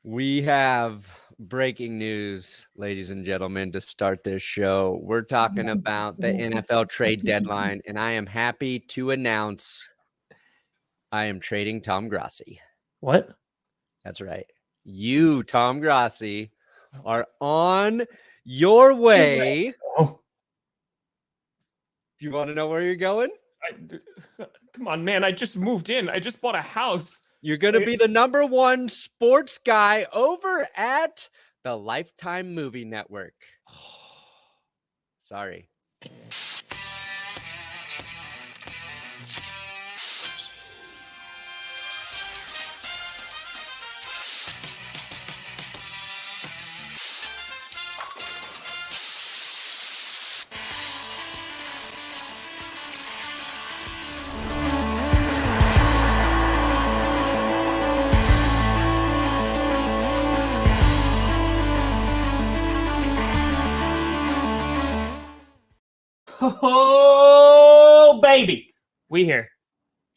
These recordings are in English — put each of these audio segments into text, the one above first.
We have breaking news, ladies and gentlemen, to start this show. We're talking about the NFL trade deadline, and I am happy to announce I am trading Tom Grossi. What? That's right. You, Tom Grossi, are on your way. Oh, You want to know where you're going? come on, man. I just moved in. I just bought a house. You're going to be the #1 sports guy over at the Lifetime Movie Network. Sorry. Oh, baby. We here.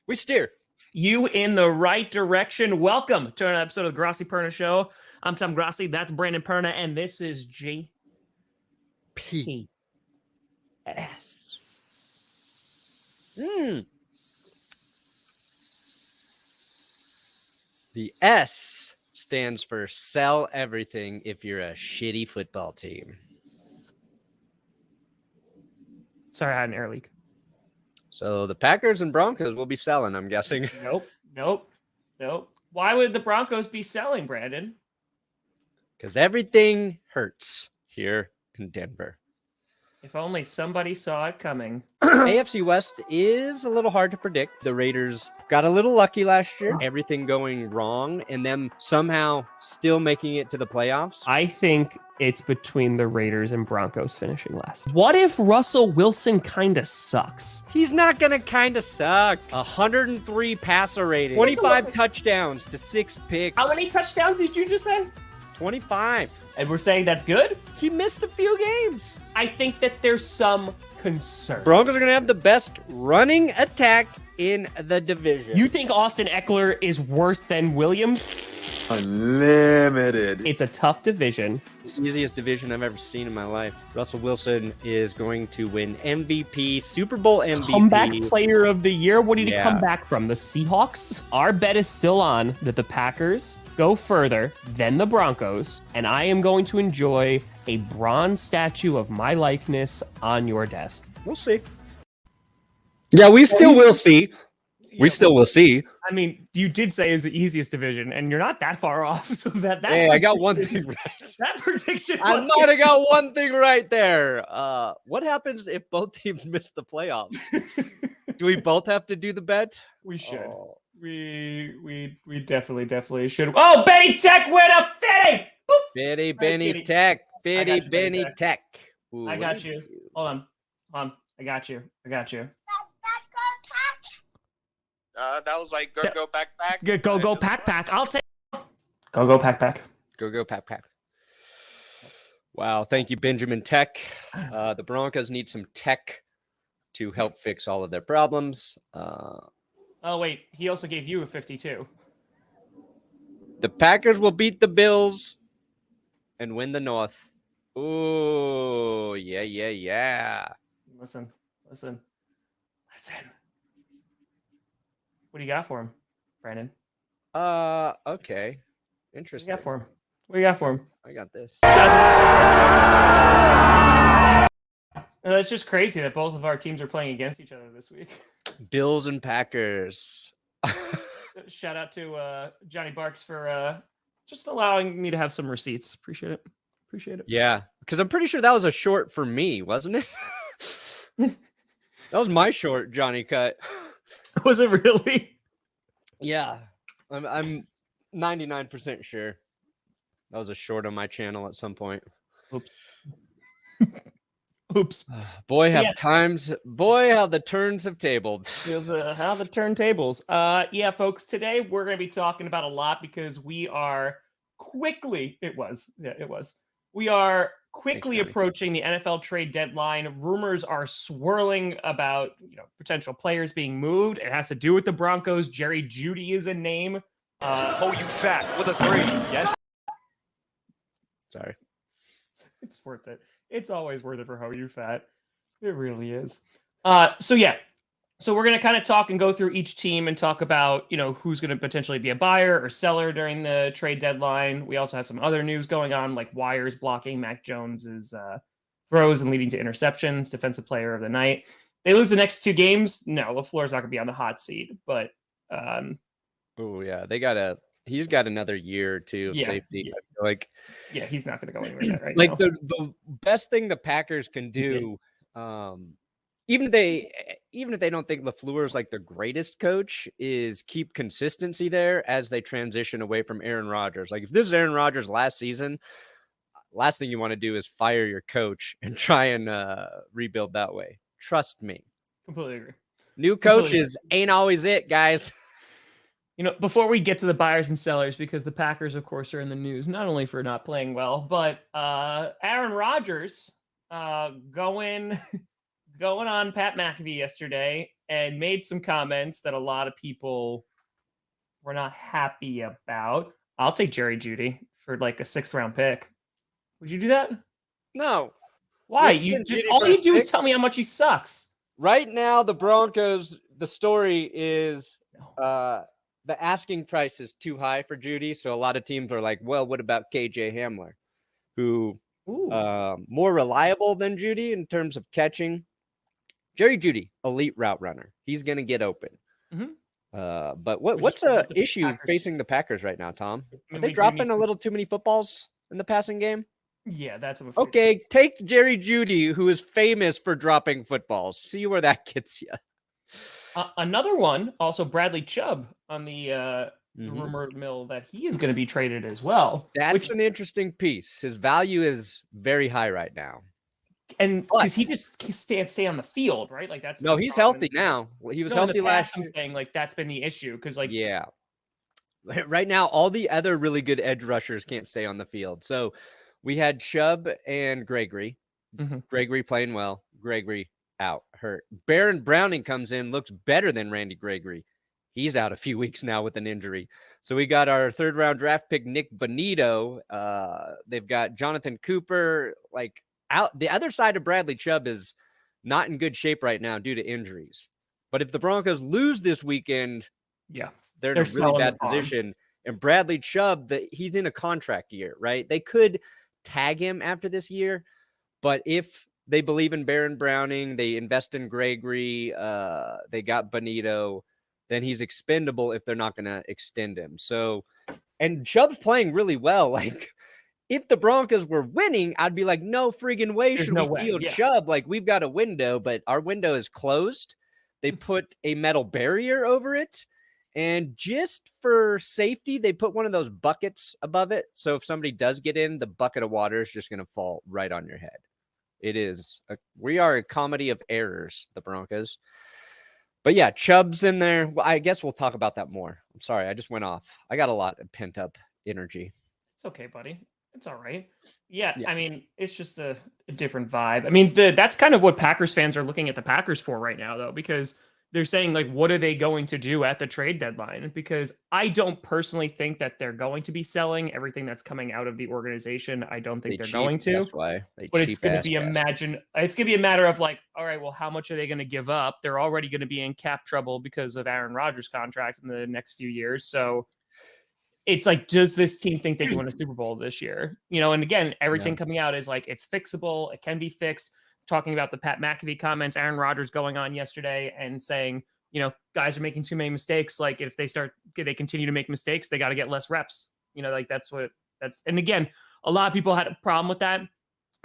We steer. You in the right direction. Welcome to an episode of the Grossi Perna Show. I'm Tom Grossi. That's Brandin Perna. And this is GPS. The S stands for sell everything if you're a shitty football team. Sorry, I had an air leak. So the Packers and Broncos will be selling, I'm guessing. Nope. Why would the Broncos be selling, Brandon? Because everything hurts here in Denver. If only somebody saw it coming. AFC West is a little hard to predict. The Raiders got a little lucky last year. Everything going wrong and them somehow still making it to the playoffs. I think it's between the Raiders and Broncos finishing last. What if Russell Wilson kind of sucks? He's not going to kind of suck. 103 passer rating. 25 touchdowns to 6 picks. How many touchdowns did you just say? 25. And we're saying that's good? He missed a few games. I think that there's some concern. Broncos are going to have the best running attack in the division. You think Austin Eckler is worse than Williams? Unlimited. It's a tough division. It's the easiest division I've ever seen in my life. Russell Wilson is going to win MVP, Super Bowl MVP. Comeback player of the year? What did he Yeah. come back from? The Seahawks? Our bet is still on that the Packers go further than the Broncos, and I am going to enjoy a bronze statue of my likeness on your desk. We'll see. Yeah, we still will see. We still will see. I mean, you did say it's the easiest division, and you're not that far off. So that Hey, I got one thing right. That prediction. I was- might have got one thing right there. What happens if both teams miss the playoffs? Do we both have to do the bet? We should. Oh. We definitely should. Oh, Benny Tech win a Fitty! Boop. Fitty Right, Benny Kitty. Tech. I Fitty got you, Benny Benny Tech. Ooh, I what got did you. do? Hold on. I got you. That was like go back. Go pack. I'll take. Go pack. Go Pack Pack. Wow, thank you, Benjamin Tech. The Broncos need some tech to help fix all of their problems. Oh wait, he also gave you a 52. The Packers will beat the Bills and win the North. Ooh, yeah. Listen. What do you got for him, Brandon? Okay. What Interesting. do you got for him? I got this. It's just crazy that both of our teams are playing against each other this week. Bills and Packers. Shout out to Johnny Barks for just allowing me to have some receipts. Appreciate it. Yeah, because I'm pretty sure that was a short for me, wasn't it? That was my short, Johnny Cut. Was it really? Yeah, I'm 99% sure that was a short on my channel at some point. Oops. Boy, how the turns have tabled. How the turntables. Yeah, folks, today we're going to be talking about a lot because we are quickly, we are quickly Thanks, approaching the NFL trade deadline. Rumors are swirling about, potential players being moved. It has to do with the Broncos. Jerry Jeudy is a name. Oh, you fat with a 3. Yes. Sorry. It's worth it. It's always worth it for Ho You Fat. It really is. So we're going to kind of talk and go through each team and talk about, who's going to potentially be a buyer or seller during the trade deadline. We also have some other news going on, like wires blocking Mac Jones's throws and leading to interceptions, defensive player of the night. They lose the next 2 games. No, LaFleur's not going to be on the hot seat, but oh yeah, he's got another year or 2 of safety. Yeah. Yeah, he's not going to go anywhere yet right now. Now. The best thing the Packers can do, even if they don't think LaFleur is like the greatest coach, is keep consistency there as they transition away from Aaron Rodgers. Like if this is Aaron Rodgers last season, last thing you want to do is fire your coach and try and rebuild that way. Trust me. Completely agree. New coaches ain't always it, guys. Before we get to the buyers and sellers, because the Packers, of course, are in the news, not only for not playing well, but Aaron Rodgers going on Pat McAfee yesterday and made some comments that a lot of people were not happy about. I'll take Jeudy for like a 6th round pick. Would you do that? No. Why? All you do is tell me how much he sucks. Right now, the Broncos, the story is the asking price is too high for Jeudy. So a lot of teams are like, well, what about KJ Hamler, who more reliable than Jeudy in terms of catching? Jerry Jeudy, elite route runner. He's going to get open. Mm-hmm. But what's the issue facing the Packers right now, Tom? Are they dropping a little too many footballs in the passing game? Yeah, that's okay. Take Jerry Jeudy, who is famous for dropping footballs. See where that gets you. Another one, also Bradley Chubb on the rumor mill that he is going to be traded as well. That's an interesting piece. His value is very high right now. And because he just can't stay on the field, right? Like that's no, he's healthy now. He was healthy last year. I'm saying like that's been the issue because yeah, right now all the other really good edge rushers can't stay on the field. So we had Chubb and Gregory. Mm-hmm. Gregory playing well. Gregory out, hurt. Baron Browning comes in, looks better than Randy Gregory. He's out a few weeks now with an injury. So we got our 3rd round draft pick, Nick Bonito. They've got Jonathan Cooper, out. The other side of Bradley Chubb is not in good shape right now due to injuries. But if the Broncos lose this weekend, they're in a really bad position. And Bradley Chubb, he's in a contract year, right? They could tag him after this year, but if they believe in Baron Browning, they invest in Gregory, they got Bonito, then he's expendable if they're not going to extend him. So, and Chubb's playing really well. If the Broncos were winning, I'd be like, no friggin' way should we deal Chubb. We've got a window, but our window is closed. They put a metal barrier over it. And just for safety, they put one of those buckets above it. So if somebody does get in, the bucket of water is just going to fall right on your head. We are a comedy of errors, the Broncos. But yeah, Chubb's in there. Well, I guess we'll talk about that more. I'm sorry, I just went off. I got a lot of pent up energy. It's okay, buddy. It's all right. Yeah. I mean, it's just a different vibe. I mean, that's kind of what Packers fans are looking at the Packers for right now, though, because they're saying, what are they going to do at the trade deadline? Because I don't personally think that they're going to be selling everything that's coming out of the organization. I don't think they're going to. That's why. But it's going to be it's going to be a matter of all right, well, how much are they going to give up? They're already going to be in cap trouble because of Aaron Rodgers' contract in the next few years. So it's does this team think they can win a Super Bowl this year? And again, everything coming out is it's fixable. It can be fixed. Talking about the Pat McAfee comments, Aaron Rodgers going on yesterday and saying, guys are making too many mistakes. If they continue to make mistakes, they got to get less reps. And again, a lot of people had a problem with that,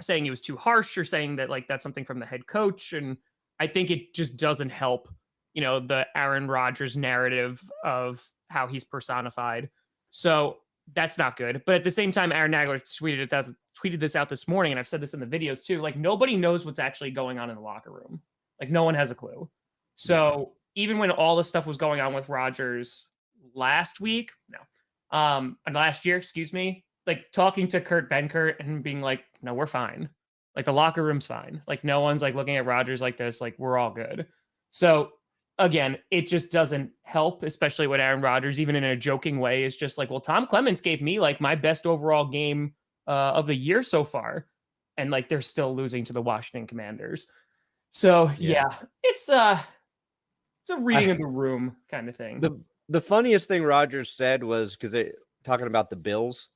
saying it was too harsh or saying that that's something from the head coach. And I think it just doesn't help, the Aaron Rodgers narrative of how he's personified. So that's not good. But at the same time, Aaron Nagler tweeted this out this morning, and I've said this in the videos too. Nobody knows what's actually going on in the locker room. No one has a clue. So even when all this stuff was going on with Rodgers last year, excuse me, talking to Kurt Benkert and being no, we're fine. The locker room's fine. No one's looking at Rodgers like this. We're all good. So again, it just doesn't help, especially when Aaron Rodgers, even in a joking way, is just well, Tom Clements gave me my best overall game of the year so far, and like they're still losing to the Washington Commanders. So yeah, it's a reading of the room kind of thing. The funniest thing Rodgers said was because they talking about the Bills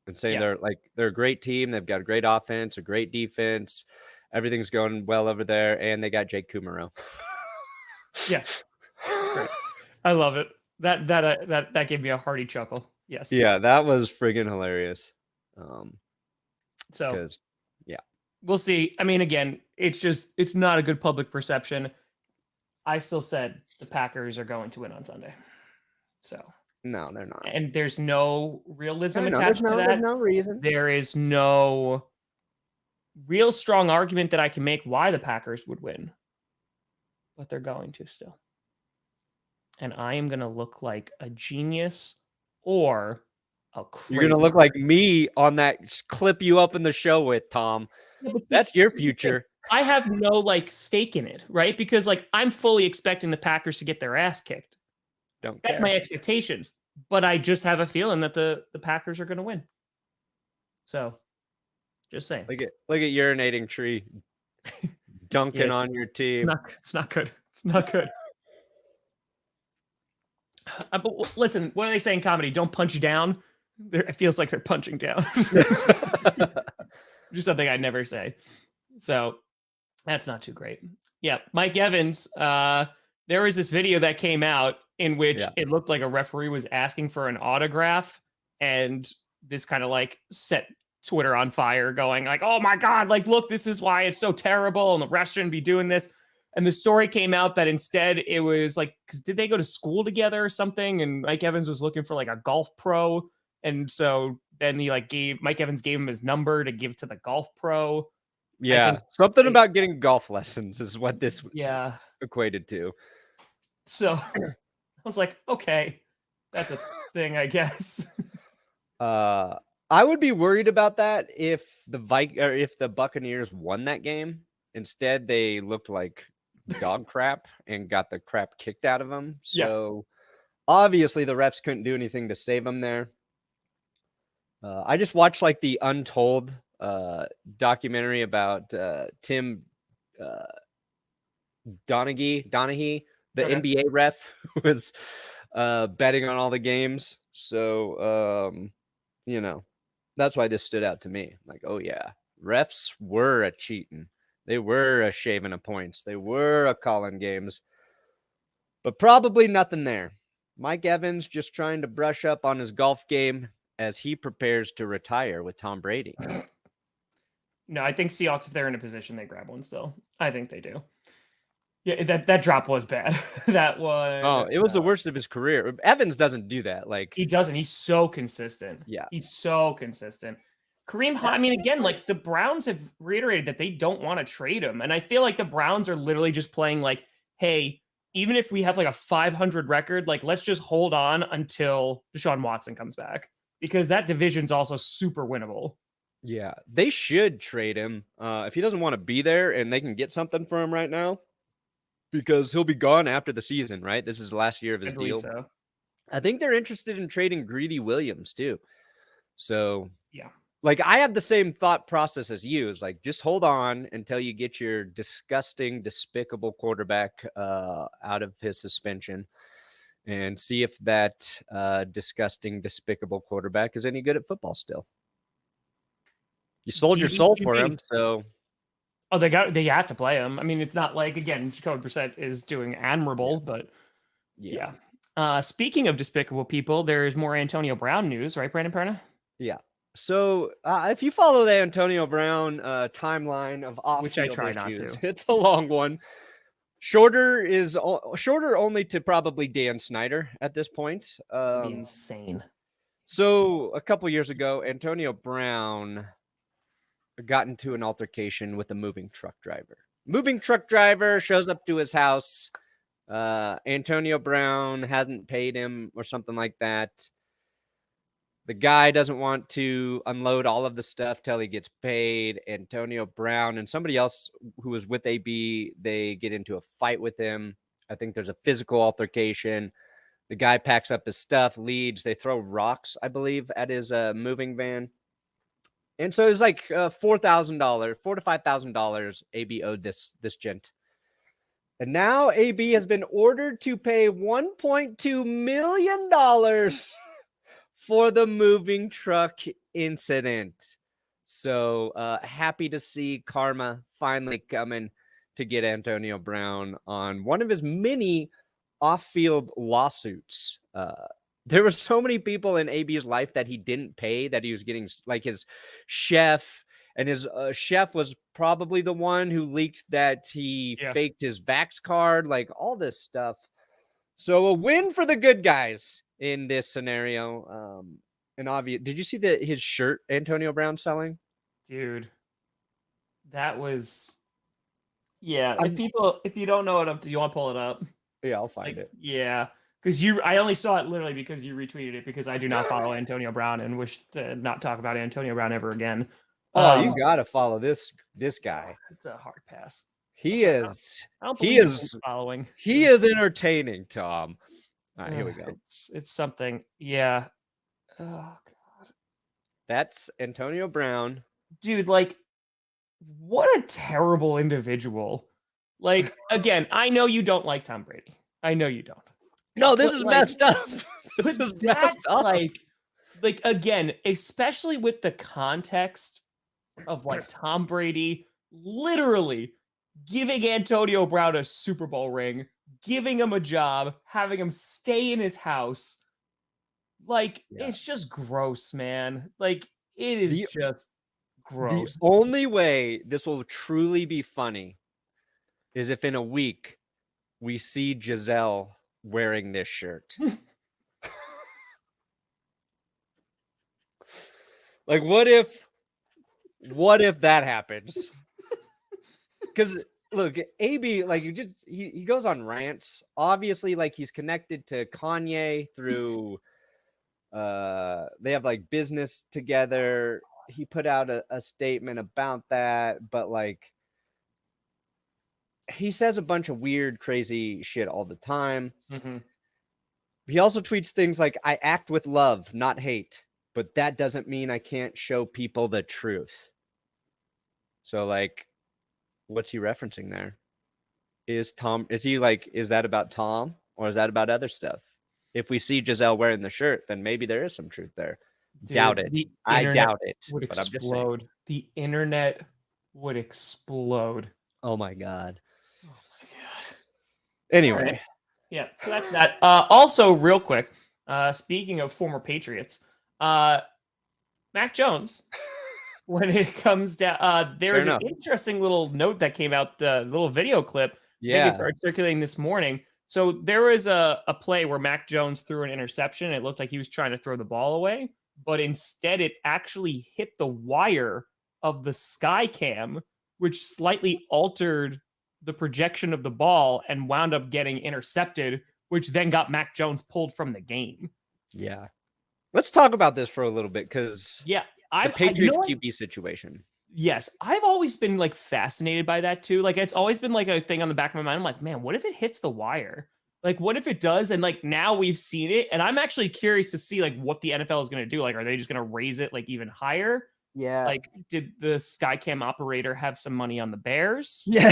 and saying they're a great team, they've got a great offense, a great defense, everything's going well over there, and they got Jake Kumaro. Yeah, great. I love it. That gave me a hearty chuckle. Yes. Yeah, that was friggin' hilarious. So we'll see. I mean, again, it's not a good public perception. I still said the Packers are going to win on Sunday. So no, they're not. And there's no realism attached to that. There's no reason. There is no real strong argument that I can make why the Packers would win. But they're going to still. And I am going to look like a genius or a crazy. You're going to look like me on that clip you up in the show with, Tom. Yeah, that's your future. I have no like stake in it, right? Because like I'm fully expecting the Packers to get their ass kicked. That's my expectations. But I just have a feeling that the Packers are going to win. So, just saying. Look at urinating tree dunking on your team. It's not good. It's not good. But listen, what are they saying in comedy? Don't punch down. It feels like they're punching down. Just something I'd never say. So that's not too great. Yeah, Mike Evans. There was this video that came out in which it looked like a referee was asking for an autograph, and this kind of like set Twitter on fire, going like, "Oh my God! Like, look, this is why it's so terrible, and the refs shouldn't be doing this." And the story came out that instead it was like, because did they go to school together or something? And Mike Evans was looking for like a golf pro. And so then he like Mike Evans gave him his number to give to the golf pro. Yeah. Something about getting golf lessons is what this equated to. So I was like, okay, that's a thing, I guess. I would be worried about that if the Buccaneers won that game. Instead, they looked like dog crap and got the crap kicked out of them. So obviously the refs couldn't do anything to save them there. I just watched like the Untold documentary about Tim Donaghy, the NBA ref who was betting on all the games. So, that's why this stood out to me. Like, oh yeah, refs were a cheating. They were a shaving of points. They were a calling games. But probably nothing there. Mike Evans just trying to brush up on his golf game as he prepares to retire with Tom Brady. No, I think Seahawks, if they're in a position, they grab one still. I think they do. Yeah, that drop was bad. That was... it was the worst of his career. Evans doesn't do that. Like, he doesn't. He's so consistent. Yeah. He's so consistent. Kareem Hunt, I mean, again, like the Browns have reiterated that they don't want to trade him. And I feel like the Browns are literally just playing like, hey, even if we have like a 500 record, like let's just hold on until Deshaun Watson comes back, because that division's also super winnable. Yeah, they should trade him if he doesn't want to be there, and they can get something for him right now, because he'll be gone after the season, right? This is the last year of his deal. So. I think they're interested in trading Greedy Williams too. So yeah. Like, I have the same thought process as you. Is like, just hold on until you get your disgusting, despicable quarterback out of his suspension and see if that disgusting, despicable quarterback is any good at football still. You sold your soul for him, so... Oh, they have to play him. I mean, it's not like, again, Jacoby Brissett is doing admirable, but yeah. Speaking of despicable people, there's more Antonio Brown news, right, Brandin Perna? Yeah. So if you follow the Antonio Brown timeline of off-field which I try issues, not to. It's a long one. Shorter only to probably Dan Snyder at this point. Insane. So a couple years ago, Antonio Brown got into an altercation with a moving truck driver. Moving truck driver shows up to his house. Antonio Brown hasn't paid him or something like that. The guy doesn't want to unload all of the stuff till he gets paid. Antonio Brown and somebody else who was with AB, they get into a fight with him. I think there's a physical altercation. The guy packs up his stuff, leaves. They throw rocks, I believe, at his moving van. And so it's like $4,000, $4,000 to $5,000 AB owed this gent. And now AB has been ordered to pay $1.2 million for the moving truck incident. So happy to see karma finally coming to get Antonio Brown on one of his many off-field lawsuits. There were so many people in AB's life that he didn't pay, that he was getting, like his chef, and his chef was probably the one who leaked that he faked his Vax card, like all this stuff. So a win for the good guys in this scenario. And obvious. Did you see his shirt Antonio Brown selling? Dude, that was, if you don't know it, do you want to pull it up? Yeah, I'll find it. Yeah. Because I only saw it literally because you retweeted it, because I do not follow Antonio Brown and wish to not talk about Antonio Brown ever again. Oh, you gotta follow this guy. It's a hard pass. He is following. He is entertaining, Tom. All right, here we go. It's something. Yeah. Oh God. That's Antonio Brown. Dude, like, what a terrible individual. Like, again, I know you don't like Tom Brady. I know you don't. No, this is messed up. This is messed up. Like again, especially with the context of like Tom Brady literally giving Antonio Brown a Super Bowl ring, giving him a job, having him stay in his house. Like, it's just gross, man. Like, it is just gross. The only way this will truly be funny is if in a week we see Giselle wearing this shirt. Like, what if that happens? Because look, AB, like, he goes on rants. Obviously, like, he's connected to Kanye through they have like business together. He put out a statement about that, but like, he says a bunch of weird, crazy shit all the time. Mm-hmm. He also tweets things like, I act with love, not hate, but that doesn't mean I can't show people the truth. So, like, what's he referencing there? Is that about Tom, or is that about other stuff? If we see Giselle wearing the shirt, then maybe there is some truth there. Dude, doubt it. I doubt it. Would explode. The internet would explode. Oh my God. Anyway. Right. Yeah, so that's that. Also, real quick, speaking of former Patriots, Mac Jones, when it comes down, there's an interesting little note that came out, the little video clip. Yeah. It started circulating this morning. So there was a play where Mac Jones threw an interception. It looked like he was trying to throw the ball away, but instead it actually hit the wire of the skycam, which slightly altered the projection of the ball and wound up getting intercepted, which then got Mac Jones pulled from the game. Yeah. Let's talk about this for a little bit, because the Patriots QB situation. Yes, I've always been like fascinated by that too. Like, it's always been like a thing on the back of my mind. I'm like, man, what if it hits the wire? Like, what if it does? And like, now we've seen it, and I'm actually curious to see like what the NFL is going to do. Like, are they just going to raise it like even higher? Yeah. Like, did the Skycam operator have some money on the Bears? Yeah.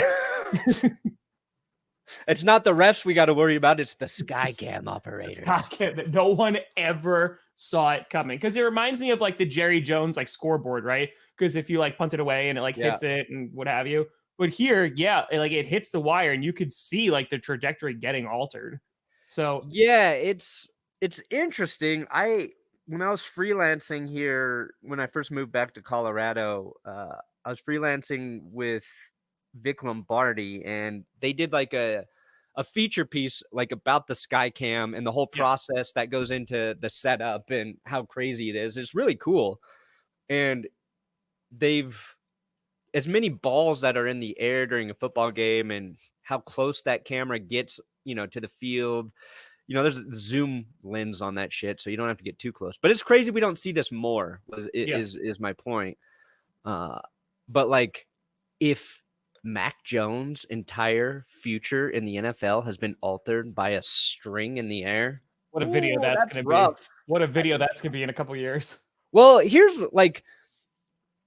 It's not the refs we got to worry about. It's the Skycam operators. Skycam. No one ever saw it coming, because it reminds me of like the Jerry Jones like scoreboard, right? Because if you like punt it away and it like hits it and what have you. But here, it hits the wire and you could see like the trajectory getting altered. So yeah, it's interesting. When I was freelancing here, when I first moved back to Colorado, I was freelancing with Vic Lombardi, and they did like a feature piece like about the Skycam and the whole process that goes into the setup and how crazy it is. It's really cool. And they've as many balls that are in the air during a football game and how close that camera gets, to the field. There's a zoom lens on that shit, so you don't have to get too close. But it's crazy we don't see this more, is my point. But like, if Mac Jones' entire future in the NFL has been altered by a string in the air, what a video that's going to be. What a video that's going to be in a couple years. Well, here's like,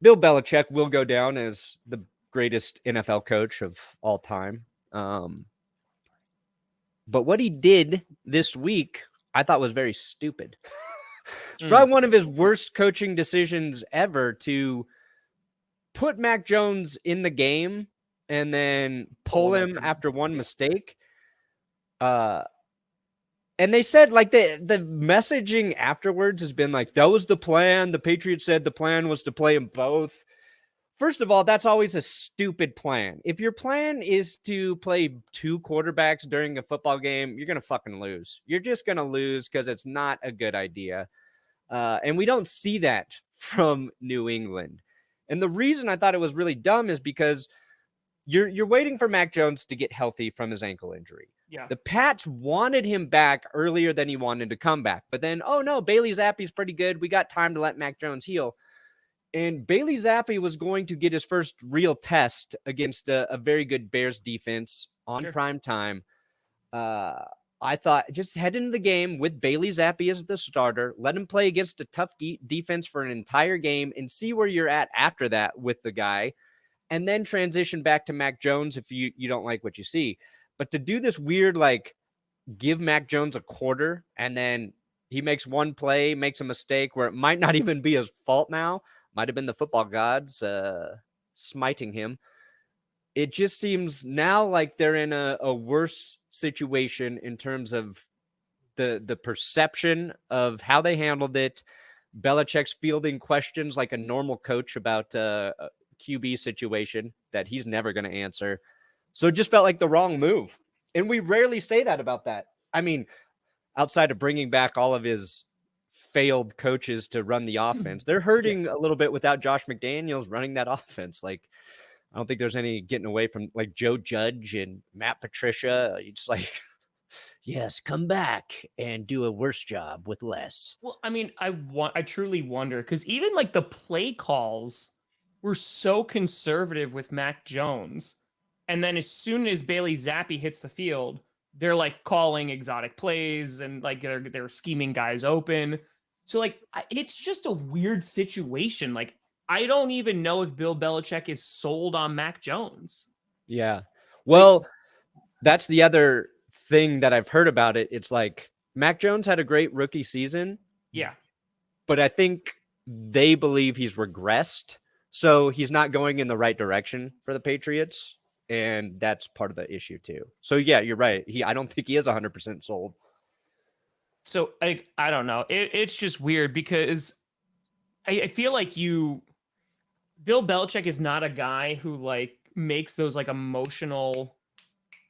Bill Belichick will go down as the greatest NFL coach of all time. But what he did this week, I thought was very stupid. It's probably one of his worst coaching decisions ever to put Mac Jones in the game and then pull him after one mistake. And they said, like, the messaging afterwards has been like, that was the plan. The Patriots said the plan was to play them both. First of all, that's always a stupid plan. If your plan is to play two quarterbacks during a football game, you're going to fucking lose. You're just going to lose because it's not a good idea. And we don't see that from New England. And the reason I thought it was really dumb is because you're waiting for Mac Jones to get healthy from his ankle injury. Yeah. The Pats wanted him back earlier than he wanted to come back. But then, oh no, Bailey Zappe's pretty good. We got time to let Mac Jones heal. And Bailey Zappi was going to get his first real test against a very good Bears defense on prime time. I thought just head into the game with Bailey Zappi as the starter, let him play against a tough defense for an entire game and see where you're at after that with the guy, and then transition back to Mac Jones if you don't like what you see. But to do this weird, like, give Mac Jones a quarter and then he makes one play, makes a mistake where it might not even be his fault now, might have been the football gods smiting him. It just seems now like they're in a worse situation in terms of the perception of how they handled it. Belichick's fielding questions like a normal coach about a QB situation that he's never going to answer. So it just felt like the wrong move. And we rarely say that about that. I mean, outside of bringing back all of his failed coaches to run the offense, they're hurting a little bit without Josh McDaniels running that offense. Like, I don't think there's any getting away from like Joe Judge and Matt Patricia. You just like, yes, come back and do a worse job with less. Well, I mean, I truly wonder, because even like the play calls were so conservative with Mac Jones. And then as soon as Bailey Zappi hits the field, they're like calling exotic plays and like they're scheming guys open. So like, it's just a weird situation. Like, I don't even know if Bill Belichick is sold on Mac Jones. Yeah. Well, that's the other thing that I've heard about it. It's like Mac Jones had a great rookie season. Yeah. But I think they believe he's regressed. So he's not going in the right direction for the Patriots. And that's part of the issue too. So yeah, you're right. I don't think he is 100% sold. So I don't know. It's just weird because I feel like Bill Belichick is not a guy who like makes those like emotional,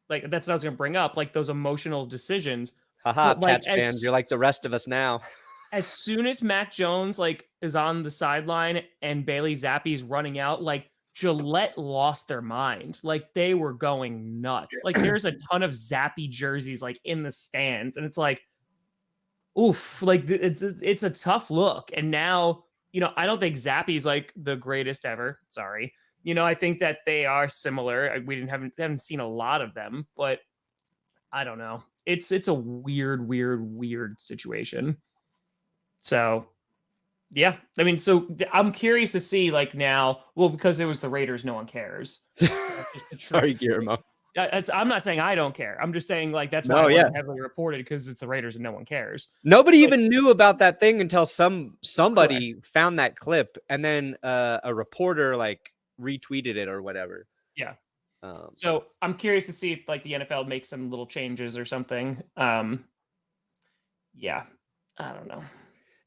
like that's what I was going to bring up, like those emotional decisions. Haha, Pats fans, you're like the rest of us now. As soon as Mac Jones like is on the sideline and Bailey Zappi's running out, like Gillette lost their mind. Like they were going nuts. Like there's a ton of Zappy jerseys like in the stands, and it's like, oof, like it's a tough look. And now, I don't think Zappy's like the greatest ever. Sorry. I think that they are similar. We haven't seen a lot of them, but I don't know. It's a weird situation. So yeah, I mean, so I'm curious to see like now, well, because it was the Raiders, no one cares. Sorry, Guillermo. I'm not saying I don't care. I'm just saying like that's why it wasn't heavily reported, because it's the Raiders and no one cares. Nobody even knew about that thing until somebody found that clip, and then a reporter like retweeted it or whatever. Yeah. So I'm curious to see if like the NFL makes some little changes or something. Yeah, I don't know.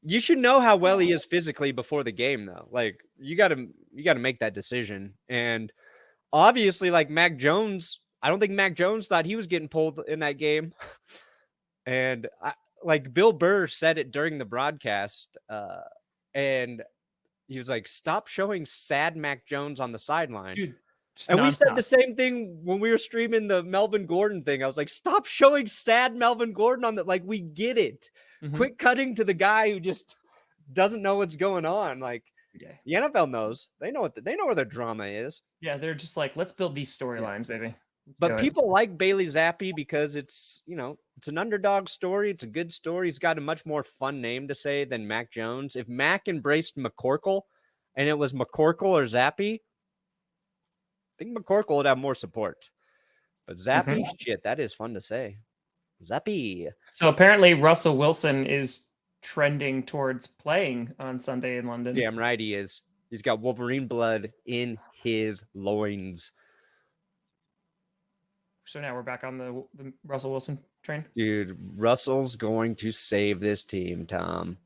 You should know how well he is physically before the game, though. Like you got to make that decision. And obviously, like Mac Jones, I don't think Mac Jones thought he was getting pulled in that game. And like Bill Burr said it during the broadcast, and he was like, "Stop showing sad Mac Jones on the sideline." Dude, and we said the same thing when we were streaming the Melvin Gordon thing. I was like, "Stop showing sad Melvin Gordon on that. Like, we get it. Quit cutting to the guy who just doesn't know what's going on." Like, the NFL knows. They know where their drama is. Yeah, they're just like, let's build these storylines, baby. But people like Bailey Zappi because it's an underdog story. It's a good story. He's got a much more fun name to say than Mac Jones. If Mac embraced McCorkle and it was McCorkle or Zappy, I think McCorkle would have more support. But Zappy, shit, that is fun to say. Zappy. So apparently Russell Wilson is trending towards playing on Sunday in London. Damn right he is. He's got Wolverine blood in his loins. So now we're back on the Russell Wilson train. Dude, Russell's going to save this team, Tom.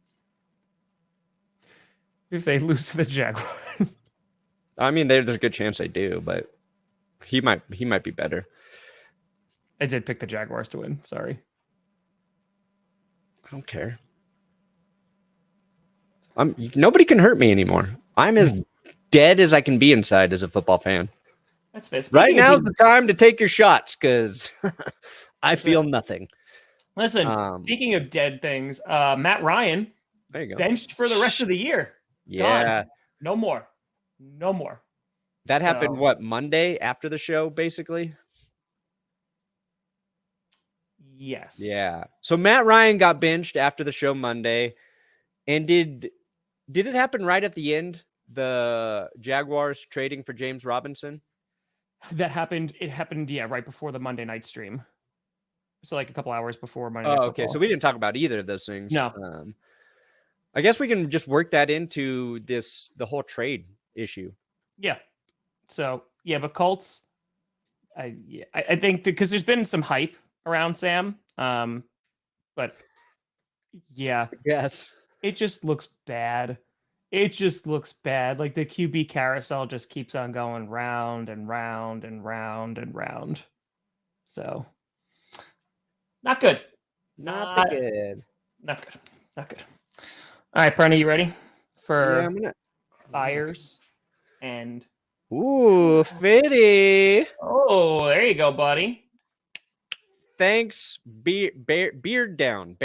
If they lose to the Jaguars. I mean, there's a good chance they do, but he might be better. I did pick the Jaguars to win. Sorry. I don't care. Nobody can hurt me anymore. I'm as dead as I can be inside as a football fan. That's fair. Right now is the time to take your shots because I feel nothing. Listen, speaking of dead things, Matt Ryan there you go. Benched for the rest of the year. Yeah. Gone. No more. No more. That happened, what, Monday after the show, basically? Yes. Yeah. So Matt Ryan got benched after the show Monday. And did it happen right at the end? The Jaguars trading for James Robinson? That happened. It happened, right before the Monday night stream. So like a couple hours before Monday Night okay. Football. So we didn't talk about either of those things. No. I guess we can just work that into the whole trade issue. Yeah. So but Colts, I think because there's been some hype around Sam, but yes, it just looks bad. It just looks bad. Like the QB carousel just keeps on going round and round and round and round. So not good. Not good. Not good. Not good. All right, Perna, you ready for buyers and Fitty? Oh, there you go, buddy. Thanks. Beard down.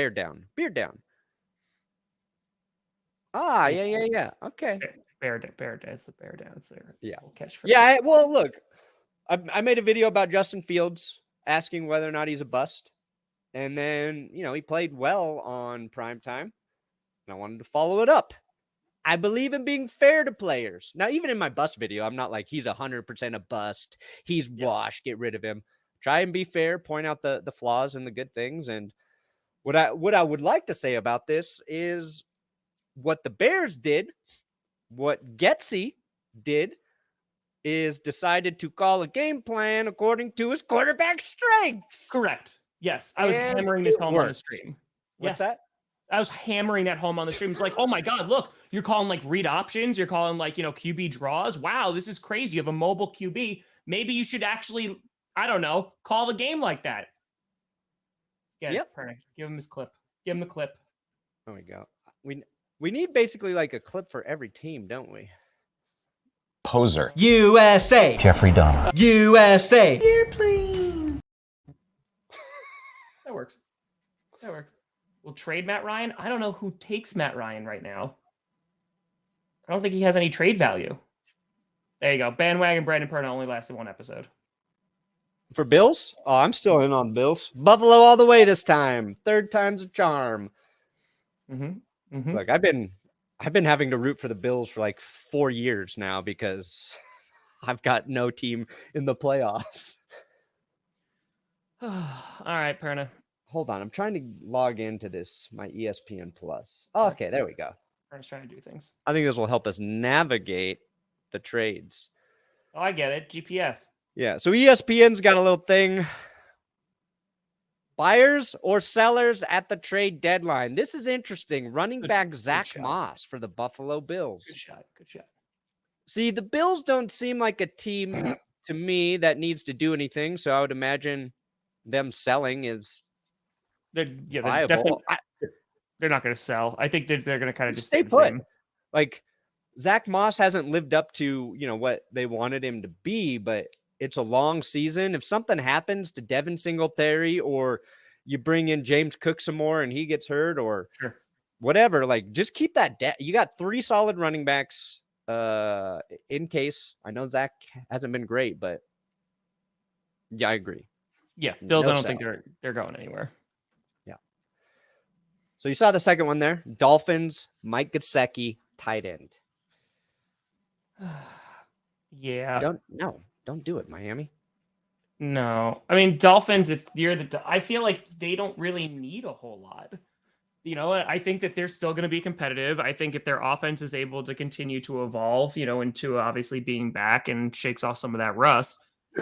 Ah, yeah. Okay. Bear down. It's the bear down. It's there. Yeah. Catch for Well, look, I made a video about Justin Fields asking whether or not he's a bust. And then, he played well on primetime. And I wanted to follow it up. I believe in being fair to players. Now, even in my bust video, I'm not like he's 100% a bust. He's washed. Get rid of him. Try and be fair. Point out the flaws and the good things. And what I would like to say about this is what the Bears did, what Getsy did, is decided to call a game plan according to his quarterback strengths. Correct. Yes, I was hammering this home on the stream. What's that? I was hammering that home on the stream. It's like, oh my God, look, you're calling like read options. You're calling like, QB draws. Wow, this is crazy. You have a mobile QB. Maybe you should actually, I don't know, call the game like that. Yeah, Pernick, give him his clip. Give him the clip. There we go. We need basically like a clip for every team, don't we? Poser. USA. Jeffrey Dahmer. USA. Airplane. That works. We'll trade Matt Ryan. I don't know who takes Matt Ryan right now. I don't think he has any trade value. There you go. Bandwagon Brandin Perna only lasted one episode. For Bills? Oh, I'm still in on Bills. Buffalo all the way this time. Third time's a charm. Look, I've been having to root for the Bills for like 4 years now because I've got no team in the playoffs. All right, Perna. Hold on. I'm trying to log into my ESPN Plus. Oh, okay, there we go. Perna's trying to do things. I think this will help us navigate the trades. Oh, I get it. GPS. Yeah, so ESPN's got a little thing. Buyers or sellers at the trade deadline. This is interesting. Running back Zach Moss for the Buffalo Bills. Good shot. See, the Bills don't seem like a team to me that needs to do anything, so I would imagine them selling is viable. They're not going to sell. I think they're going to kind of just stay put. Like, Zach Moss hasn't lived up to, what they wanted him to be, but it's a long season. If something happens to Devin Singletary or you bring in James Cook some more and he gets hurt or whatever, like just keep that. You got 3 solid running backs in case. I know Zach hasn't been great, but yeah, I agree. Yeah, Bills, I don't think they're going anywhere. Yeah. So you saw the second one there. Dolphins, Mike Gesicki, tight end. Yeah. Don't do it, Miami. No. I mean, Dolphins, if you're I feel like they don't really need a whole lot. I think that they're still going to be competitive. I think if their offense is able to continue to evolve, into obviously being back and shakes off some of that rust,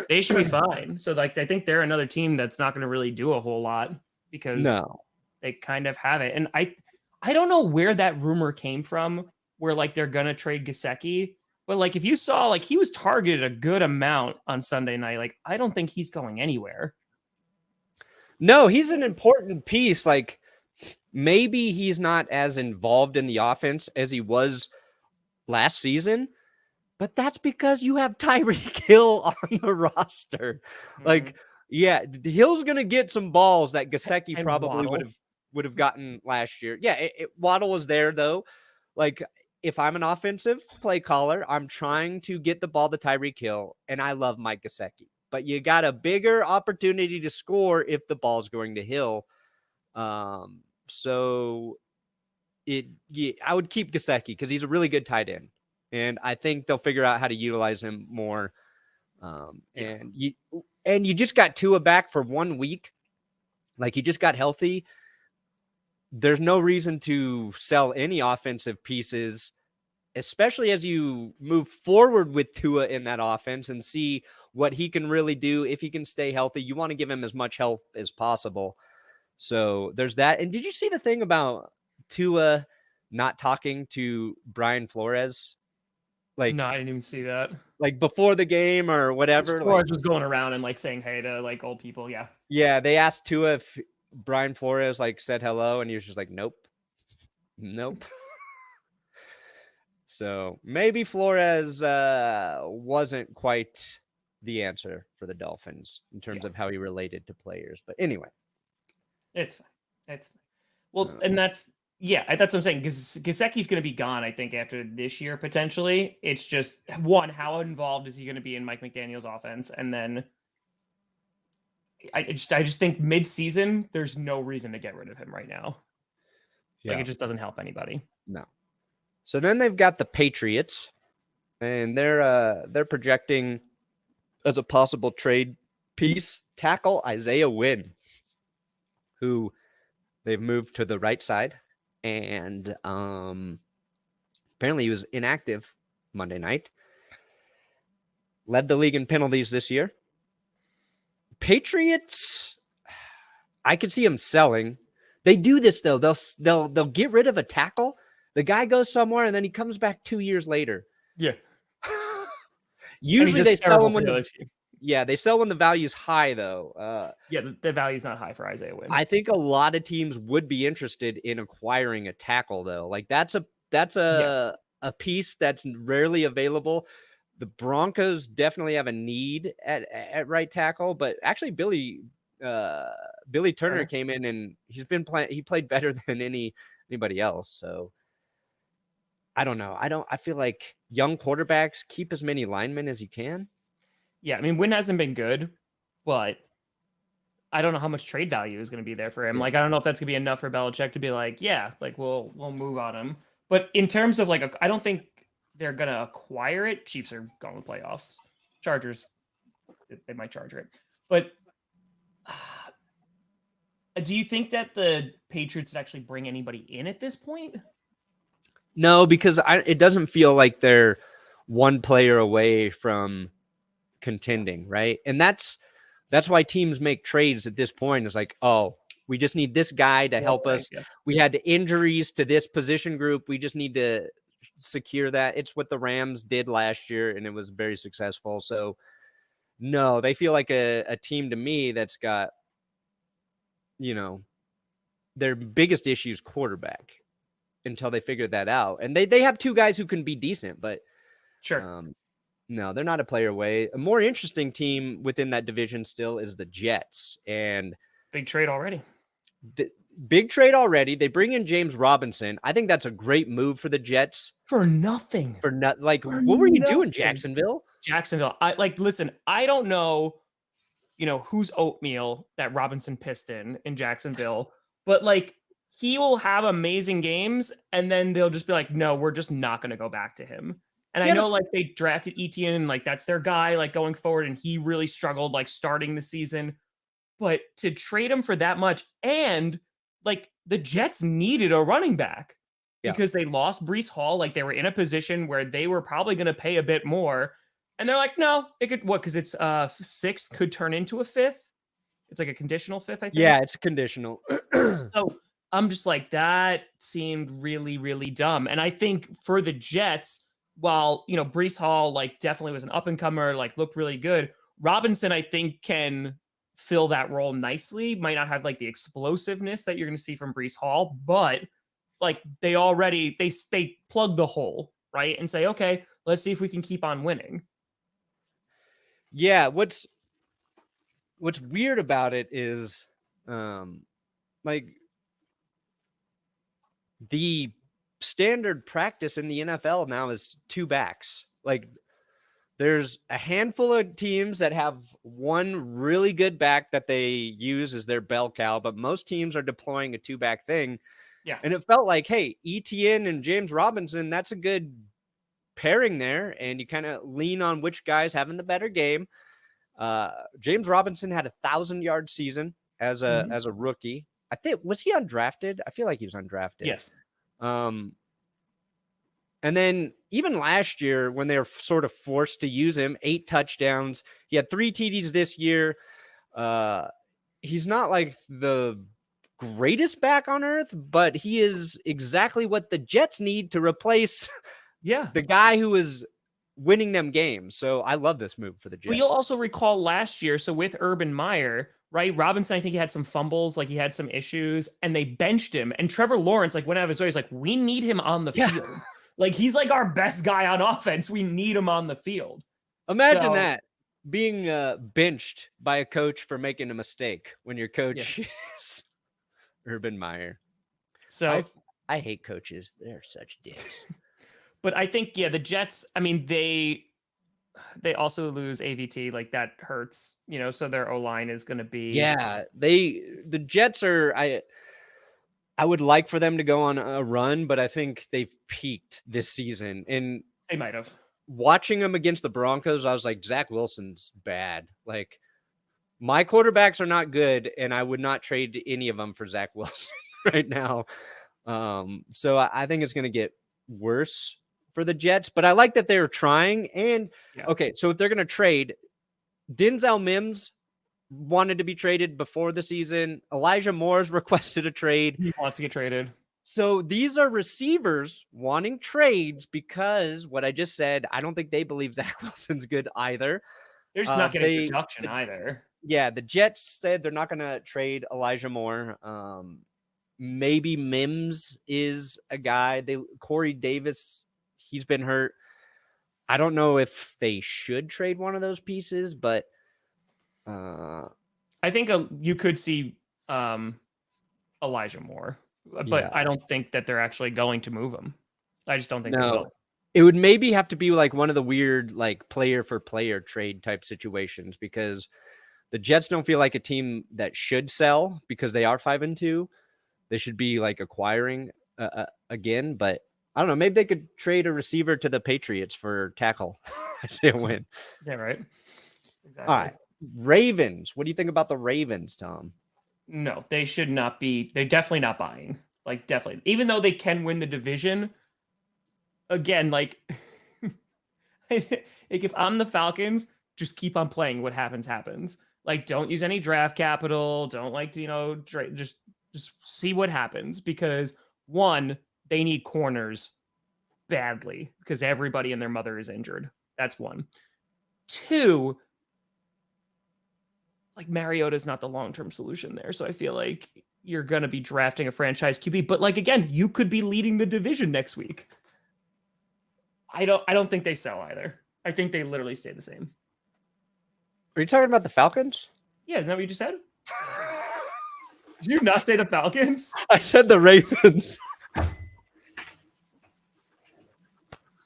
they should be fine. So, I think they're another team that's not going to really do a whole lot because No. they kind of have it. And I don't know where that rumor came from where, they're going to trade Gesicki. But, if you saw, he was targeted a good amount on Sunday night. I don't think he's going anywhere. No, he's an important piece. Maybe he's not as involved in the offense as he was last season, but that's because you have Tyreek Hill on the roster. Yeah, Hill's going to get some balls that Gesicki probably would have gotten last year. Yeah, Waddle was there though. If I'm an offensive play caller, I'm trying to get the ball to Tyreek Hill, and I love Mike Gesicki. But you got a bigger opportunity to score if the ball's going to Hill. So I would keep Gesicki because he's a really good tight end, and I think they'll figure out how to utilize him more. And you just got Tua back for 1 week, he just got healthy. There's no reason to sell any offensive pieces, especially as you move forward with Tua in that offense and see what he can really do if he can stay healthy. You want to give him as much health as possible. So there's that. And did you see the thing about Tua not talking to Brian Flores? No, I didn't even see that. Before the game or whatever. Flores was going around and saying hey to old people. Yeah. Yeah. They asked Tua if Brian Flores said hello, and he was just nope. So maybe Flores wasn't quite the answer for the Dolphins in terms of how he related to players. But anyway. It's fine. Well, and that's what I'm saying. Gesicki's going to be gone, I think, after this year, potentially. It's just, one, how involved is he going to be in Mike McDaniel's offense? And then I just think mid-season, there's no reason to get rid of him right now. It just doesn't help anybody. No. So then they've got the Patriots, and they're projecting as a possible trade piece tackle Isaiah Wynn, who they've moved to the right side, and apparently he was inactive Monday night. Led the league in penalties this year. Patriots, I could see them selling. They do this though. They'll get rid of a tackle. The guy goes somewhere and then he comes back 2 years later. Yeah. Usually they sell him when they sell when the value's high though. The value's not high for Isaiah Wynn. I think a lot of teams would be interested in acquiring a tackle though. That's a piece that's rarely available. The Broncos definitely have a need at right tackle, but actually Billy Turner came in and he played better than anybody else. So I don't know. I feel like young quarterbacks keep as many linemen as you can. Yeah, I mean, Wynn hasn't been good, but I don't know how much trade value is going to be there for him. I don't know if that's going to be enough for Belichick to be we'll move on him. But in terms of I don't think they're going to acquire it. Chiefs are going to playoffs. Chargers, they might charger it. But do you think that the Patriots would actually bring anybody in at this point? No, because it doesn't feel like they're one player away from contending, right? And that's why teams make trades at this point. It's we just need this guy to help us. Yeah. We had injuries to this position group. We just need to secure that. It's what the Rams did last year, and it was very successful. So, no, they feel like a team to me that's got, their biggest issue is quarterback until they figure that out. And they have two guys who can be decent, but sure. No, they're not a player away. A more interesting team within that division still is the Jets. And big trade already. Big trade already. They bring in James Robinson. I think that's a great move for the Jets. For nothing. What were you doing, Jacksonville? Listen, I don't know, whose oatmeal that Robinson pissed in Jacksonville, but he will have amazing games and then they'll just be no, we're just not going to go back to him. And I know like they drafted Etienne and like that's their guy like going forward, and he really struggled like starting the season. But to trade him for that much, and like the Jets needed a running back because they lost Breece Hall. Like they were in a position where they were probably going to pay a bit more. And they're like, no, it could what? Because it's sixth could turn into a fifth. It's like a conditional fifth, I think. Yeah, it's conditional. So I'm just like, that seemed really, really dumb. And I think for the Jets, while, you know, Breece Hall, like, definitely was an up-and-comer, like, looked really good, Robinson, I think, can fill that role nicely. Might not have, like, the explosiveness that you're going to see from Breece Hall, but, like, they already, they plug the hole, right? And say, okay, let's see if we can keep on winning. Yeah, what's weird about it is, like, the standard practice in the NFL now is 2 backs. Like, there's a handful of teams that have one really good back that they use as their bell cow, but most teams are deploying a 2-back thing. Yeah. And it felt like, hey, Etienne and James Robinson, that's a good pairing there. And you kind of lean on which guy's having the better game. James Robinson had 1,000-yard season as a rookie. I think, was he undrafted? I feel like he was undrafted. Yes. And then even last year when they were sort of forced to use him, 8 touchdowns. He had 3 TDs this year. He's not like the greatest back on earth, but he is exactly what the Jets need to replace the guy who is winning them games. So I love this move for the Jets. Well, you'll also recall last year, so with Urban Meyer, right? Robinson, I think he had some fumbles, like he had some issues, and they benched him. And Trevor Lawrence, like, went out of his way. He's like, we need him on the field. Like, he's like our best guy on offense. We need him on the field. Imagine that, being benched by a coach for making a mistake when your coach is Urban Meyer. So I hate coaches. They're such dicks. But I think, the Jets, I mean, they also lose AVT, like that hurts, you know, so their O-line is going to be. Yeah, the Jets are, I would like for them to go on a run, but I think they've peaked this season. And they might have. Watching them against the Broncos, I was like, Zach Wilson's bad. Like, my quarterbacks are not good, and I would not trade any of them for Zach Wilson right now. So I think it's going to get worse for the Jets, but I like that they're trying. And okay, so if they're going to trade, Denzel Mims wanted to be traded before the season. Elijah Moore's requested a trade. He wants to get traded. So these are receivers wanting trades because what I just said, I don't think they believe Zach Wilson's good either. They're just not getting production either. Yeah, the Jets said they're not going to trade Elijah Moore. Maybe Mims is a guy. Corey Davis, he's been hurt. I don't know if they should trade one of those pieces, but I think you could see Elijah Moore, but I don't think that they're actually going to move him. I just don't think they will. It would maybe have to be like one of the weird, like, player for player trade type situations, because the Jets don't feel like a team that should sell because they are 5-2. They should be like acquiring again, but I don't know. Maybe they could trade a receiver to the Patriots for tackle. I say a win. Yeah, right. Exactly. All right. Ravens. What do you think about the Ravens, Tom? No, they should not be. They're definitely not buying. Like, definitely. Even though they can win the division, again, like, if I'm the Falcons, just keep on playing. What happens. Like, don't use any draft capital. Don't, like, just see what happens, because one, they need corners badly because everybody and their mother is injured. That's one. Two, like, Mariota's not the long-term solution there. So I feel like you're going to be drafting a franchise QB, but, like, again, you could be leading the division next week. I don't think they sell either. I think they literally stay the same. Are you talking about the Falcons? Yeah, isn't that what you just said? Did you not say the Falcons? I said the Ravens.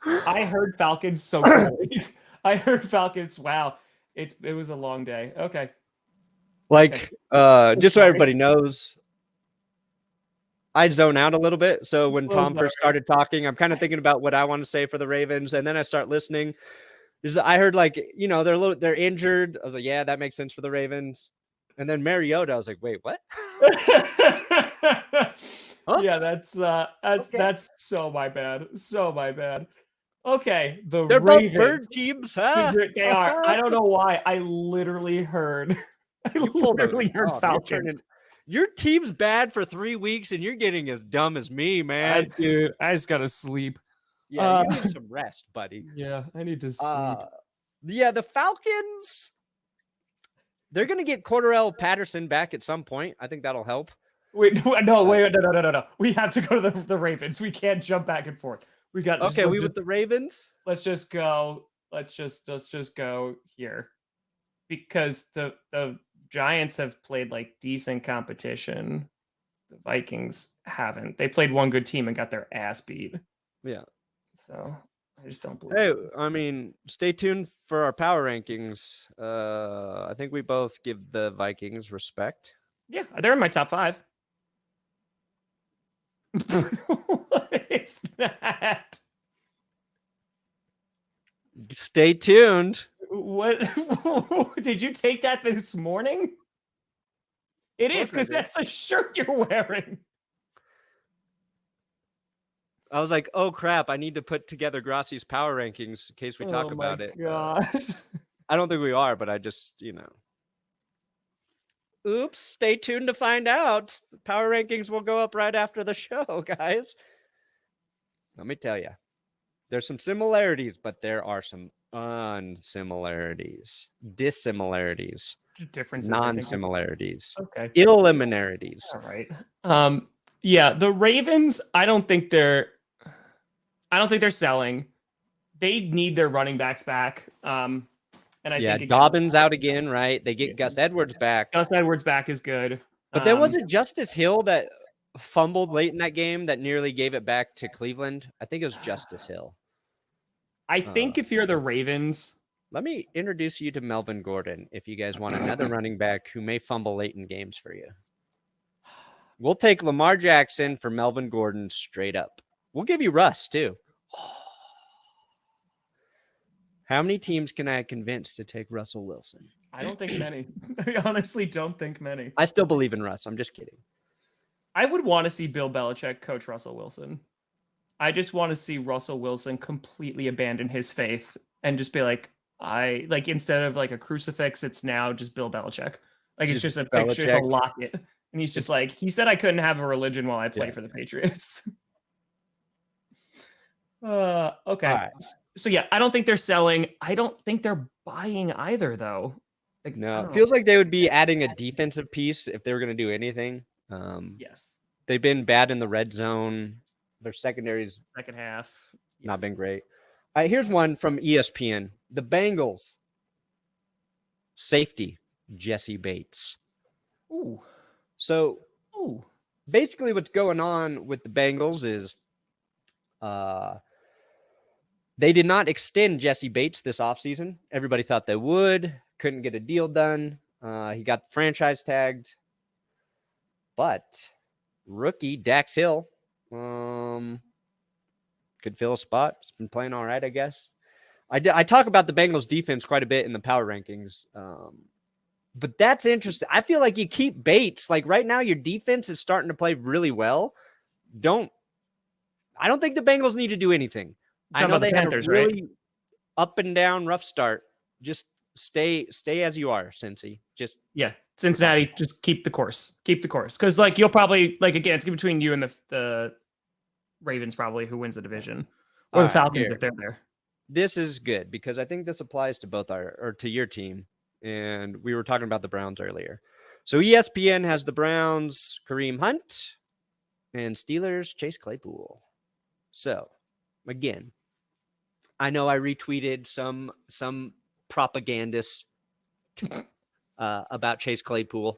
I heard Falcons so clearly. I heard Falcons. Wow. It was a long day. Okay. Like, just so everybody knows, I zone out a little bit. So when Slows Tom down. first started talking, I'm kind of thinking about what I want to say for the Ravens, and then I start listening. I heard they're injured. I was like, yeah, that makes sense for the Ravens. And then Mariota, I was like, wait, what? Huh? Yeah, that's Okay. so my bad. So my bad. Okay, the They're Ravens. both bird teams, huh? They are. I don't know why. I literally heard. You pulled Falcons. Your team's bad for 3 weeks, and you're getting as dumb as me, man. Dude, I just gotta sleep. Yeah, you need some rest, buddy. Yeah, I need to sleep. Yeah, the Falcons, they're going to get Cordarrelle Patterson back at some point. I think that'll help. Wait, no. We have to go to the Ravens. We can't jump back and forth. We got okay. With the Ravens. Let's just go. Let's just go here, because the Giants have played like decent competition. The Vikings haven't. They played one good team and got their ass beat. Yeah. So I just don't believe. Hey, I mean, stay tuned for our power rankings. I think we both give the Vikings respect. Yeah, they're in my top 5. What is that? Stay tuned. What did you take that this morning? It is, because that's the shirt you're wearing. I was like, oh crap, I need to put together Grossi's power rankings in case we talk about it. God. I don't think we are, but I just, Oops, stay tuned to find out. The power rankings will go up right after the show, guys. Let me tell you. There's some similarities, but there are some unsimilarities, dissimilarities, Differences, non-similarities, okay, eliminarities. All right. Yeah, the Ravens, I don't think they're selling. They need their running backs back. And I think Dobbins out again, right? They get Gus Edwards back. Gus Edwards back is good. But then was it Justice Hill that fumbled late in that game that nearly gave it back to Cleveland? I think it was Justice Hill. I think if you're the Ravens, let me introduce you to Melvin Gordon if you guys want another running back who may fumble late in games for you. We'll take Lamar Jackson for Melvin Gordon straight up. We'll give you Russ too. How many teams can I convince to take Russell Wilson? I don't think many. I honestly don't think many. I still believe in Russ. I'm just kidding. I would want to see Bill Belichick coach Russell Wilson. I just want to see Russell Wilson completely abandon his faith and just be like, instead of like a crucifix, it's now just Bill Belichick. Like, it's just a picture, it's a locket. And he's just like, he said I couldn't have a religion while I play for the Patriots. Okay. Right. So yeah, I don't think they're selling. I don't think they're buying either, though. Like, no, it feels like they would be adding a defensive piece if they were going to do anything. Yes. They've been bad in the red zone. Their secondary's second half not been great. All right, here's one from ESPN. The Bengals. Safety, Jesse Bates. Ooh. So basically what's going on with the Bengals is they did not extend Jesse Bates this offseason. Everybody thought they would. Couldn't get a deal done. He got franchise tagged. But rookie Dax Hill could fill a spot. He's been playing all right, I guess. I talk about the Bengals defense quite a bit in the power rankings. But that's interesting. I feel like you keep Bates. Like right now, your defense is starting to play really well. I don't think the Bengals need to do anything. I know they had a really up and down rough start. Just stay as you are, Cincy. Cincinnati, just keep the course. Keep the course. Because you'll probably again, it's between you and the Ravens probably who wins the division. Or the Falcons if they're there. This is good because I think this applies to both to your team. And we were talking about the Browns earlier. So ESPN has the Browns, Kareem Hunt, and Steelers, Chase Claypool. So again, I know I retweeted some propagandist about Chase Claypool.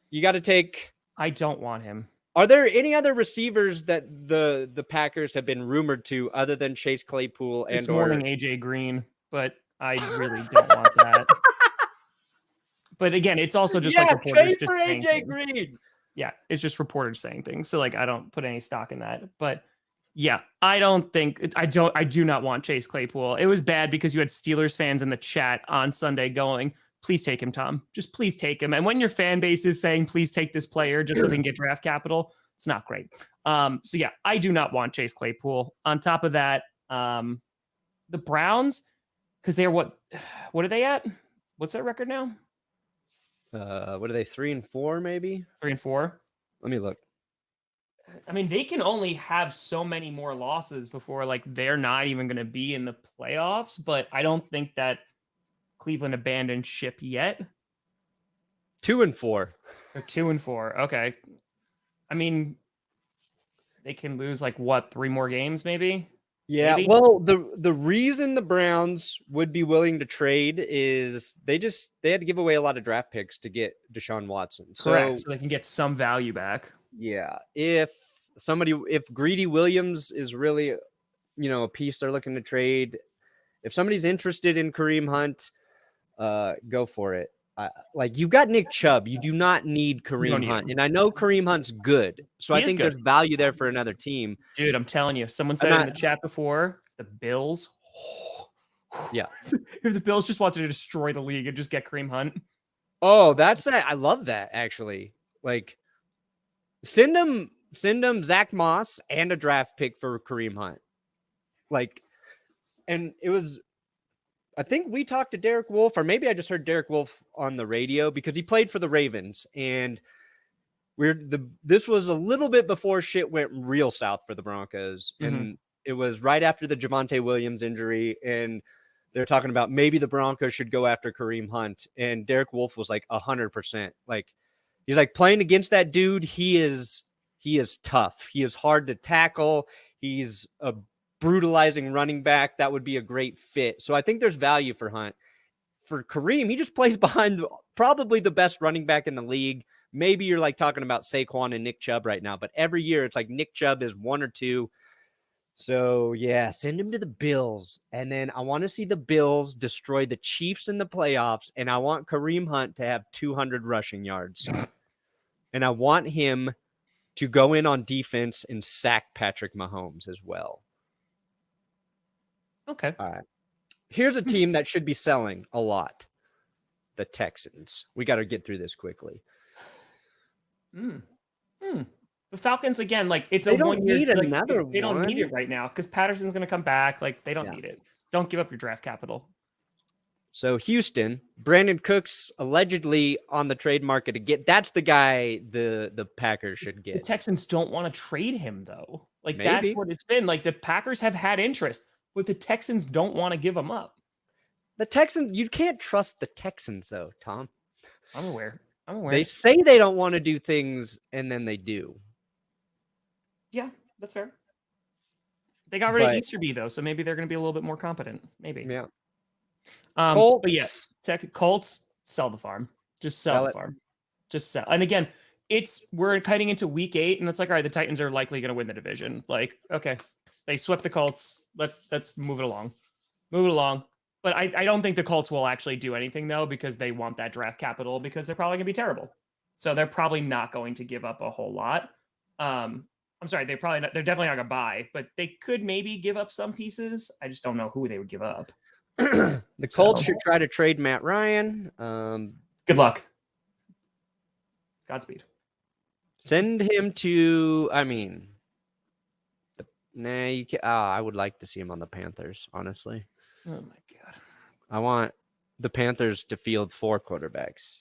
You got to take. I don't want him. Are there any other receivers that the Packers have been rumored to other than Chase Claypool and this morning AJ Green, but I really don't want that. But again, it's also just trade for AJ Green. Yeah, it's just reporters saying things. So like, I don't put any stock in that. But yeah, I do not want Chase Claypool. It was bad because you had Steelers fans in the chat on Sunday going, please take him, Tom. Just please take him. And when your fan base is saying, please take this player just so they can get draft capital, it's not great. So yeah, I do not want Chase Claypool. On top of that, the Browns, because they're what are they at? What's their record now? What are they, 3-4 maybe? 3-4. Let me look. I mean, they can only have so many more losses before like they're not even going to be in the playoffs. But I don't think that Cleveland abandoned ship yet. 2-4. They're 2-4. Okay. I mean, they can lose like what, 3 more games maybe? Yeah, Maybe? well, the reason the Browns would be willing to trade is they had to give away a lot of draft picks to get Deshaun Watson. Correct. So they can get some value back. Yeah, if Greedy Williams is really, a piece they're looking to trade, if somebody's interested in Kareem Hunt, go for it. You've got Nick Chubb. You do not need Kareem Hunt. And I know Kareem Hunt's good. So I think there's value there for another team. Dude, I'm telling you, someone said in the chat before, the Bills. Yeah. If the Bills just wanted to destroy the league and just get Kareem Hunt. Oh, I love that, actually. Like, send them Zach Moss and a draft pick for Kareem Hunt. And it was, I think we talked to Derek Wolfe, or maybe I just heard Derek Wolfe on the radio because he played for the Ravens. And this was a little bit before shit went real south for the Broncos. Mm-hmm. And it was right after the Javonte Williams injury. And they're talking about maybe the Broncos should go after Kareem Hunt. And Derek Wolfe was like 100%. Like, he's like, playing against that dude, he is tough. He is hard to tackle. He's a brutalizing running back. That would be a great fit. So I think there's value for Hunt. For Kareem, he just plays behind probably the best running back in the league. Maybe you're like talking about Saquon and Nick Chubb right now, but every year it's like Nick Chubb is 1 or 2. So yeah, send him to the Bills. And then I want to see the Bills destroy the Chiefs in the playoffs. And I want Kareem Hunt to have 200 rushing yards. And I want him to go in on defense and sack Patrick Mahomes as well. Okay. All right. Here's a team that should be selling a lot. The Texans. We got to get through this quickly. The Falcons, again, like it's they a don't 1 year. Need like, another they one. don't need it right now because Patterson's going to come back. Like they don't need it. Don't give up your draft capital. So Houston, Brandin Cooks allegedly on the trade market again. That's the guy the Packers should get. The Texans don't want to trade him though. Like Maybe. That's what it's been. Like the Packers have had interest, but the Texans don't want to give him up. The Texans, you can't trust the Texans though, Tom. I'm aware. They say they don't want to do things and then they do. Yeah, that's fair. They got rid of Easterby though, so maybe they're going to be a little bit more competent. Maybe. Yeah. Colts. But yeah, Colts, sell the farm. Just sell the farm. Just sell. And again, we're kiting into week 8, and it's like, all right, the Titans are likely going to win the division. Like, okay, they swept the Colts. Let's move it along. But I don't think the Colts will actually do anything though, because they want that draft capital because they're probably going to be terrible. So they're probably not going to give up a whole lot. I'm sorry, they're definitely not going to buy, but they could maybe give up some pieces. I just don't know who they would give up. The Colts should try to trade Matt Ryan. Good luck. Godspeed. Send him to, you can't. I would like to see him on the Panthers, honestly. Oh my God. I want the Panthers to field 4 quarterbacks.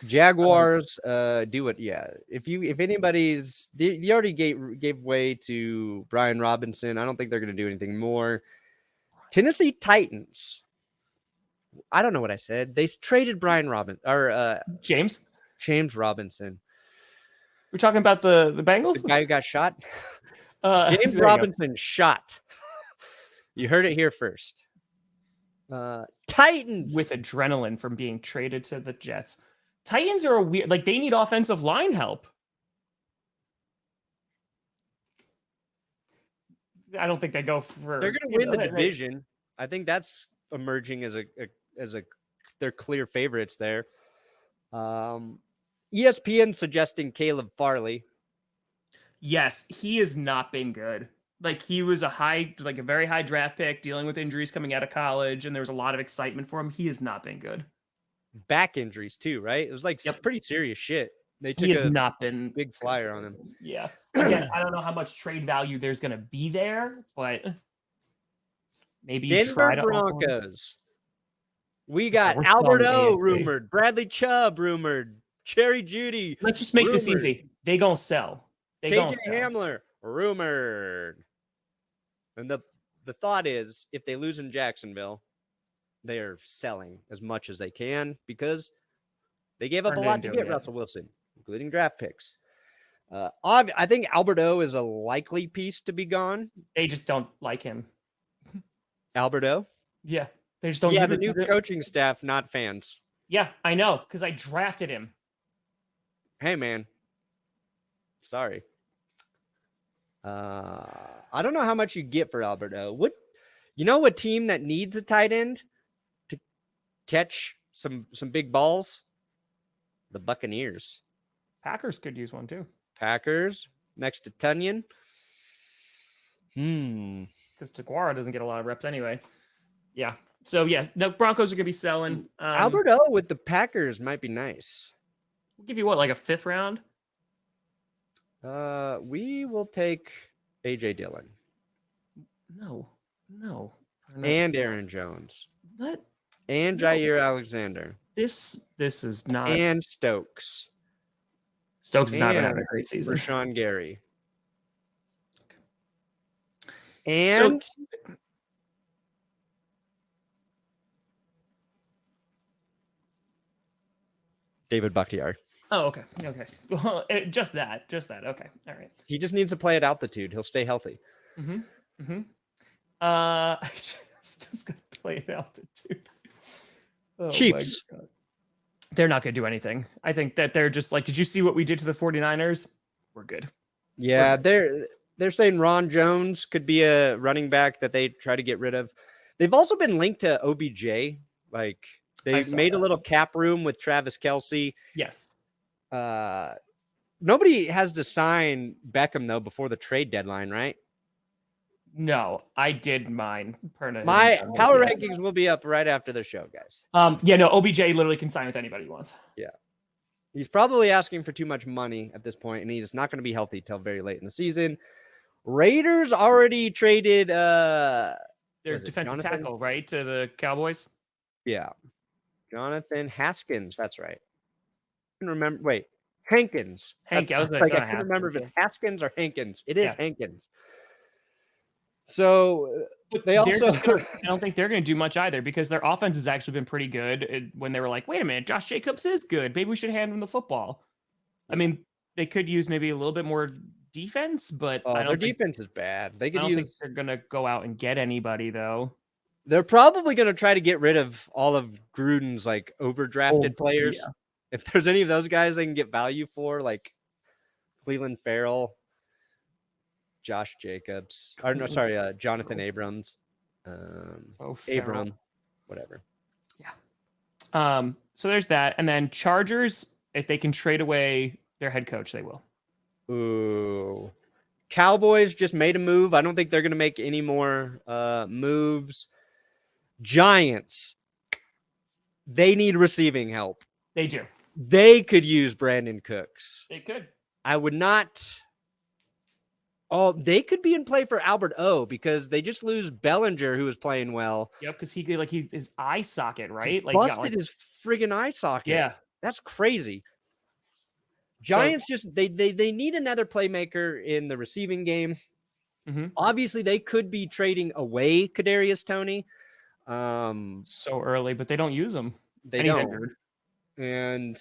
Jaguars, do it. Yeah. If anybody's, you already gave way to Brian Robinson. I don't think they're going to do anything more. Tennessee Titans. I don't know what I said. They traded Brian Robinson or James Robinson. We're talking about the Bengals? The guy who got shot. James Robinson shot. You heard it here first. Titans with adrenaline from being traded to the Jets. Titans are a weird, like they need offensive line help. I don't think they go for. They're going to win the division. I think that's emerging as a they're clear favorites there. ESPN suggesting Caleb Farley. Yes, he has not been good. Like he was a very high draft pick, dealing with injuries coming out of college, and there was a lot of excitement for him. He has not been good. Back injuries too, right? It was like pretty serious shit. They took He has a not been big flyer on him. Yeah. Again, I don't know how much trade value there's going to be there, but maybe Denver try to Broncos. We got we're Albert still O in the AFC. rumored, Bradley Chubb rumored, Cherry Jeudy. Let's just make this rumored. easy. They gonna sell. KJ Hamler rumored. And the thought is, if they lose in Jacksonville, they are selling as much as they can because they gave up a lot to get Russell Wilson, including draft picks. I think Albert O is a likely piece to be gone. They just don't like him. Albert O? Yeah. They just don't. Yeah, the new coaching staff, not fans. Yeah, I know, because I drafted him. Hey, man. Sorry. I don't know how much you get for Albert O. A team that needs a tight end to catch some big balls? The Buccaneers. Packers could use one too. Packers next to Tunyon. Because Taguara doesn't get a lot of reps anyway. Yeah. So yeah, no, Broncos are gonna be selling. Albert O with the Packers might be nice. We'll give you what, like a 5th round? We will take AJ Dillon. No. And Aaron Jones. What? And Jair Alexander. This is not. And Stokes. Stokes is not going to have a great season. Rashawn Gary. And David Bakhtiari. Oh, okay. Well, just that. Okay. All right. He just needs to play at altitude. He'll stay healthy. Just gonna play at altitude. Oh, Chiefs. They're not gonna do anything. I think that they're just like, did you see what we did to the 49ers? We're good. Yeah, they're saying Ron Jones could be a running back that they try to get rid of. They've also been linked to OBJ. Like they made a little cap room with Travis Kelce. Yes. Nobody has to sign Beckham though before the trade deadline, right? No, I did mine. My power rankings will be up right after the show, guys. OBJ literally can sign with anybody he wants. Yeah. He's probably asking for too much money at this point, and he's not going to be healthy till very late in the season. Raiders already traded their defensive tackle, right, to the Cowboys. Yeah. Jonathan Haskins, that's right. I can remember. Wait, Hankins. I couldn't remember if it's Haskins or Hankins. It is Hankins. So they also I don't think they're going to do much either because their offense has actually been pretty good. When they were like, wait a minute, Josh Jacobs is good. Maybe we should hand him the football. I mean, they could use maybe a little bit more defense, but I don't think defense is bad. I don't think they're going to go out and get anybody though. They're probably going to try to get rid of all of Gruden's like overdrafted players. Yeah. If there's any of those guys they can get value for, like Cleveland Farrell, Josh Jacobs, Jonathan Abrams, Abram, whatever. Yeah. So there's that, and then Chargers, if they can trade away their head coach, they will. Ooh, Cowboys just made a move. I don't think they're going to make any more moves. Giants, they need receiving help. They do. They could use Brandin Cooks. They could. I would not. Oh, they could be in play for Albert O because they just lose Bellinger, who was playing well. Yep, because he's his eye socket, right? He busted his friggin' eye socket. Yeah, that's crazy. Giants they need another playmaker in the receiving game. Mm-hmm. Obviously, they could be trading away Kadarius Toney. So early, but they don't use him. They don't. And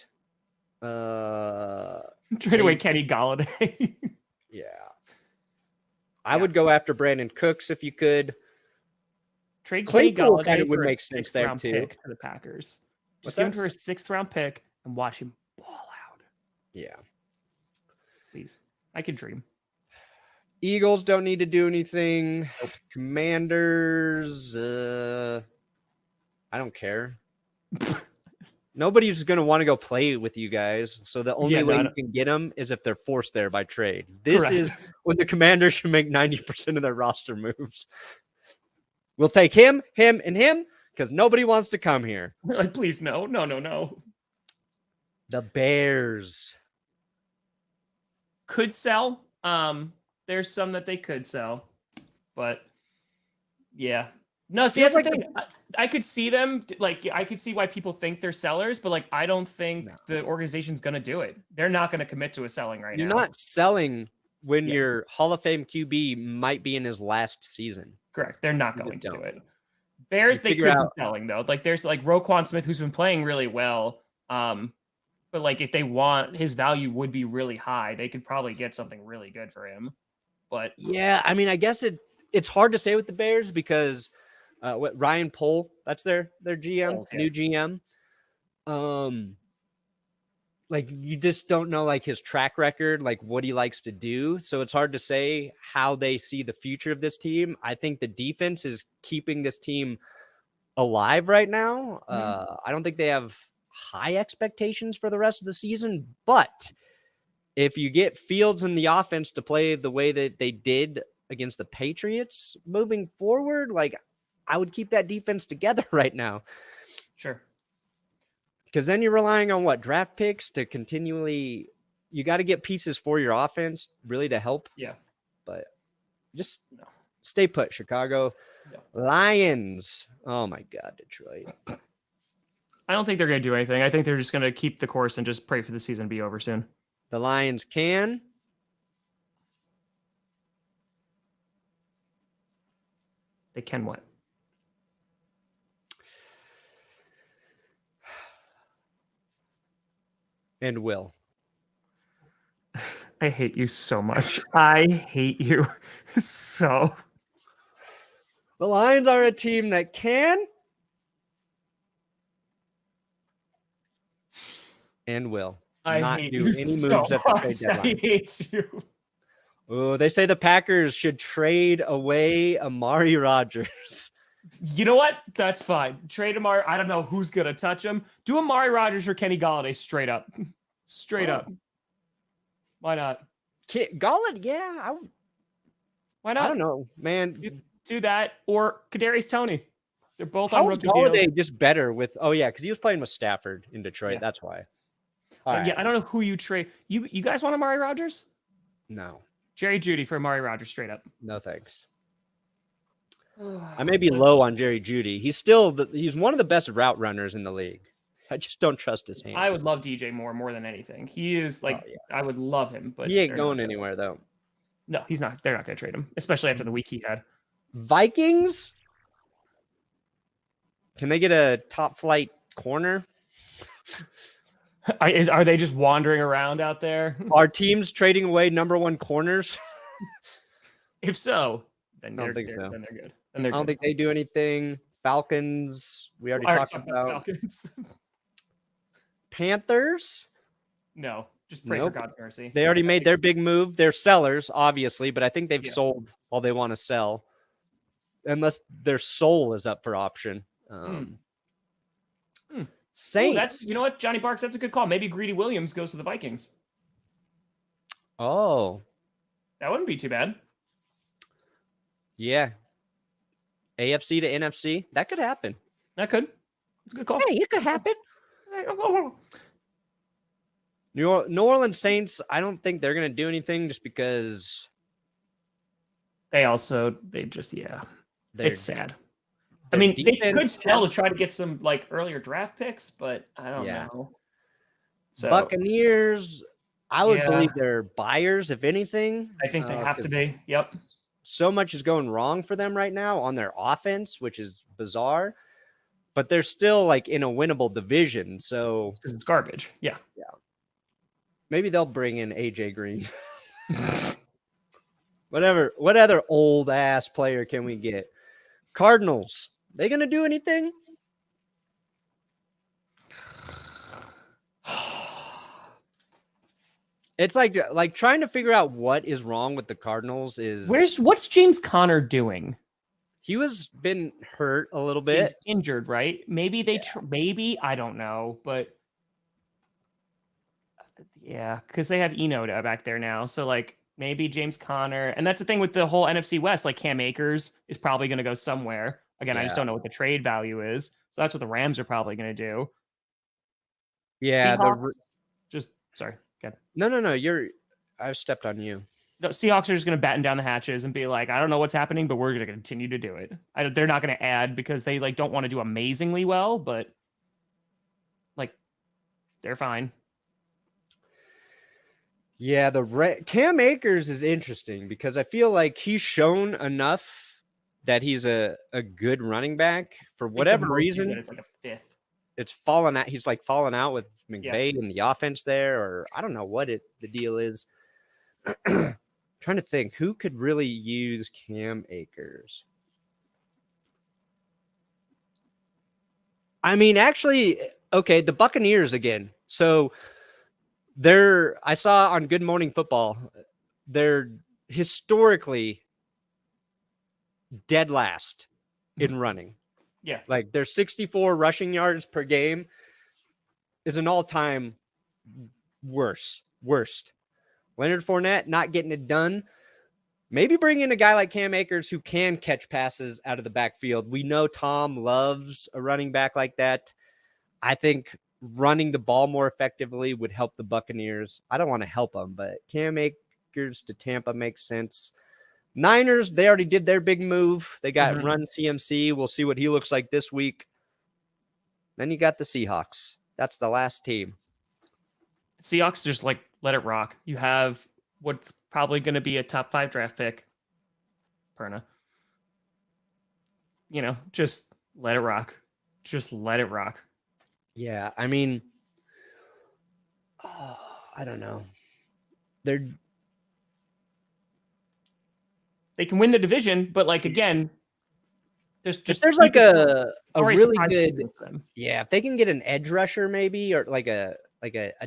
trade away Kenny Golladay. Yeah. I would go after Brandin Cooks if you could. Trade Kenny Golladay kind of would make sense there too. Pick to the Packers. Just give him for a 6th round pick and watch him ball out. Yeah. Please. I can dream. Eagles don't need to do anything. Nope. Commanders, I don't care. Nobody's going to want to go play with you guys. So the only way you can get them is if they're forced there by trade. This is when the Commanders should make 90% of their roster moves. We'll take him, and him because nobody wants to come here. Like, please, no. The Bears could sell. There's some that they could sell, but yeah. No, see, that's the thing. I could see them, like, I could see why people think they're sellers, but, like, I don't think the organization's going to do it. They're not going to commit to a selling right now. You're not selling when your Hall of Fame QB might be in his last season. Correct. They're not going to do it. Bears, they could be selling, though. Like, there's, like, Roquan Smith, who's been playing really well. But, like, if they want, his value would be really high. They could probably get something really good for him. But yeah, I mean, I guess it's hard to say with the Bears because Ryan Pohl, that's their GM, new GM. Like, you just don't know, like, his track record, like what he likes to do. So it's hard to say how they see the future of this team. I think the defense is keeping this team alive right now. I don't think they have high expectations for the rest of the season, but if you get Fields in the offense to play the way that they did against the Patriots moving forward, like, I would keep that defense together right now. Sure. Because then you're relying on what? Draft picks to continually, you got to get pieces for your offense really to help. Yeah. But just stay put, Chicago. Yeah. Lions. Oh my God, Detroit. I don't think they're going to do anything. I think they're just going to keep the course and just pray for the season to be over soon. The Lions can. They can what? And will. I hate you so much. I hate you so. The Lions are a team that can and will not do any moves at the trade deadline. I hate you. Oh, they say the Packers should trade away Amari Rodgers. You know what? That's fine. Trade Amari. I don't know who's going to touch him. Do Amari Rodgers or Kenny Galladay straight up. Straight up. Why not? Galladay, yeah. Why not? I don't know, man. Do that or Kadarius Toney. They're both How on is rookie Galladay deals. just better with? Oh yeah, because he was playing with Stafford in Detroit. Yeah. That's why. Yeah, I don't know who you trade. You guys want Amari Rodgers? No. Jerry Jeudy for Amari Rodgers straight up. No thanks. I may be low on Jerry Jeudy. He's still he's one of the best route runners in the league. I just don't trust his hands. I would love DJ Moore more than anything. He is like, I would love him, but he ain't going anywhere though. No, he's not. They're not going to trade him, especially after the week he had. Vikings. Can they get a top flight corner? Are they just wandering around out there? Are teams trading away number one corners? If so, then I don't think so. Then they're good. I don't think they do anything. Falcons. We already talked about. Falcons. Panthers. No, just pray for God's mercy. They already made their big move. They're sellers, obviously, but I think they've sold all they want to sell, unless their soul is up for option. Saints. Ooh, that's, you know what, Johnny Barks, that's a good call. Maybe Greedy Williams goes to the Vikings. Oh, that wouldn't be too bad. Yeah. AFC to NFC. That could happen. That could. It's a good call. Hey, it could happen. New Orleans Saints, I don't think they're going to do anything just because it's sad. I mean, they could still try to get some like earlier draft picks, but I don't know. So Buccaneers, I would believe they're buyers, if anything. I think they have to be. Yep. So much is going wrong for them right now on their offense, which is bizarre. But they're still like in a winnable division, so because it's garbage. Yeah. Maybe they'll bring in AJ Green. Whatever. What other old ass player can we get? Cardinals. They gonna do anything? It's like trying to figure out what is wrong with the Cardinals is. What's James Conner doing? He was been hurt a little bit. He's injured, right? Maybe maybe I don't know, but yeah, because they have Eno back there now. So like maybe James Conner, and that's the thing with the whole NFC West. Like Cam Akers is probably going to go somewhere. Again, I just don't know what the trade value is. So that's what the Rams are probably going to do. Yeah, sorry. Good. No. I've stepped on you. No, Seahawks are just going to batten down the hatches and be like, I don't know what's happening, but we're going to continue to do it. They're not going to add because they like don't want to do amazingly well, but like they're fine. Yeah, Cam Akers is interesting because I feel like he's shown enough that he's a good running back for whatever reason. It's like a fifth. It's fallen out. He's like fallen out with McVay and the offense there, or I don't know what the deal is. Trying to think who could really use Cam Akers. I mean, actually, okay, the Buccaneers again. So I saw on Good Morning Football, they're historically dead last in running. Yeah. Like their 64 rushing yards per game is an all-time worst. Leonard Fournette not getting it done. Maybe bring in a guy like Cam Akers who can catch passes out of the backfield. We know Tom loves a running back like that. I think running the ball more effectively would help the Buccaneers. I don't want to help them, but Cam Akers to Tampa makes sense. Niners, they already did their big move. They got Run CMC. We'll see what he looks like this week. Then you got the Seahawks. That's the last team. Seahawks just like let it rock. You have what's probably going to be a top 5 draft pick. Perna. Just let it rock. Just let it rock. Yeah, I mean, I don't know. They can win the division, but like again, there's like a really good if they can get an edge rusher maybe or like a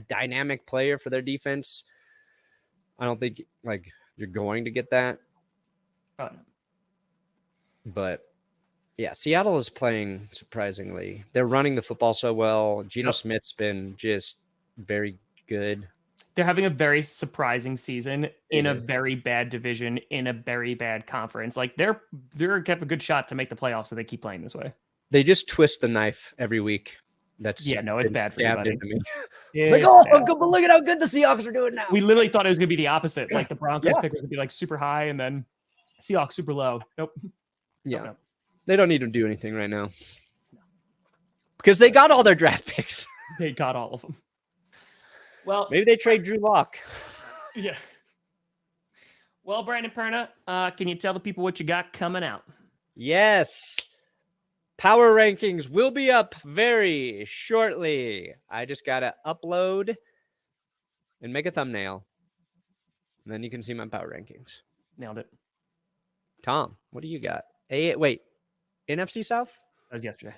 dynamic player for their defense. I don't think like you're going to get that. Oh, no. But yeah, Seattle is playing surprisingly. They're running the football so well. Geno Smith's been just very good. They're having a very surprising season in a very bad division, in a very bad conference. Like they're have a good shot to make the playoffs if they keep playing this way. They just twist the knife every week. It's bad for you, me. Like, but look at how good the Seahawks are doing now. We literally thought it was going to be the opposite. Like the Broncos pick was going to be like super high and then Seahawks super low. Nope. Yeah. Nope. They don't need to do anything right now. Because they got all their draft picks. They got all of them. Well, maybe they trade Drew Lock. Yeah. Well, Brandin Perna, can you tell the people what you got coming out? Yes. Power rankings will be up very shortly. I just got to upload and make a thumbnail. And then you can see my power rankings. Nailed it. Tom, what do you got? Wait, NFC South? That was yesterday.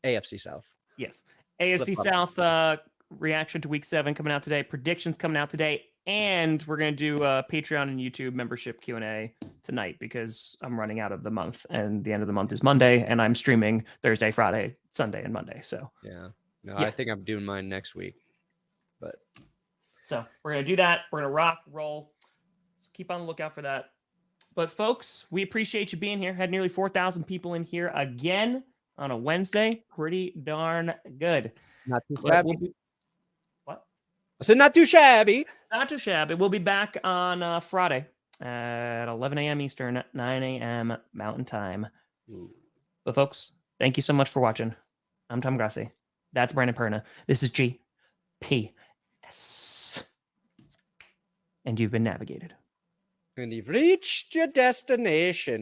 AFC South. Yes. AFC South reaction to week 7 coming out today. Predictions coming out today. And we're going to do a Patreon and YouTube membership Q&A tonight because I'm running out of the month. And the end of the month is Monday. And I'm streaming Thursday, Friday, Sunday, and Monday. So I think I'm doing mine next week. So we're going to do that. We're going to rock, roll. So keep on the lookout for that. But folks, we appreciate you being here. Had nearly 4,000 people in here again on a Wednesday. Pretty darn good. Not too shabby. What? I said not too shabby. Not too shabby. We'll be back on Friday at 11 a.m. Eastern, 9 a.m. Mountain Time. Ooh. But folks, thank you so much for watching. I'm Tom Grossi. That's Brandin Perna. This is GPS. And you've been navigated. And you've reached your destination.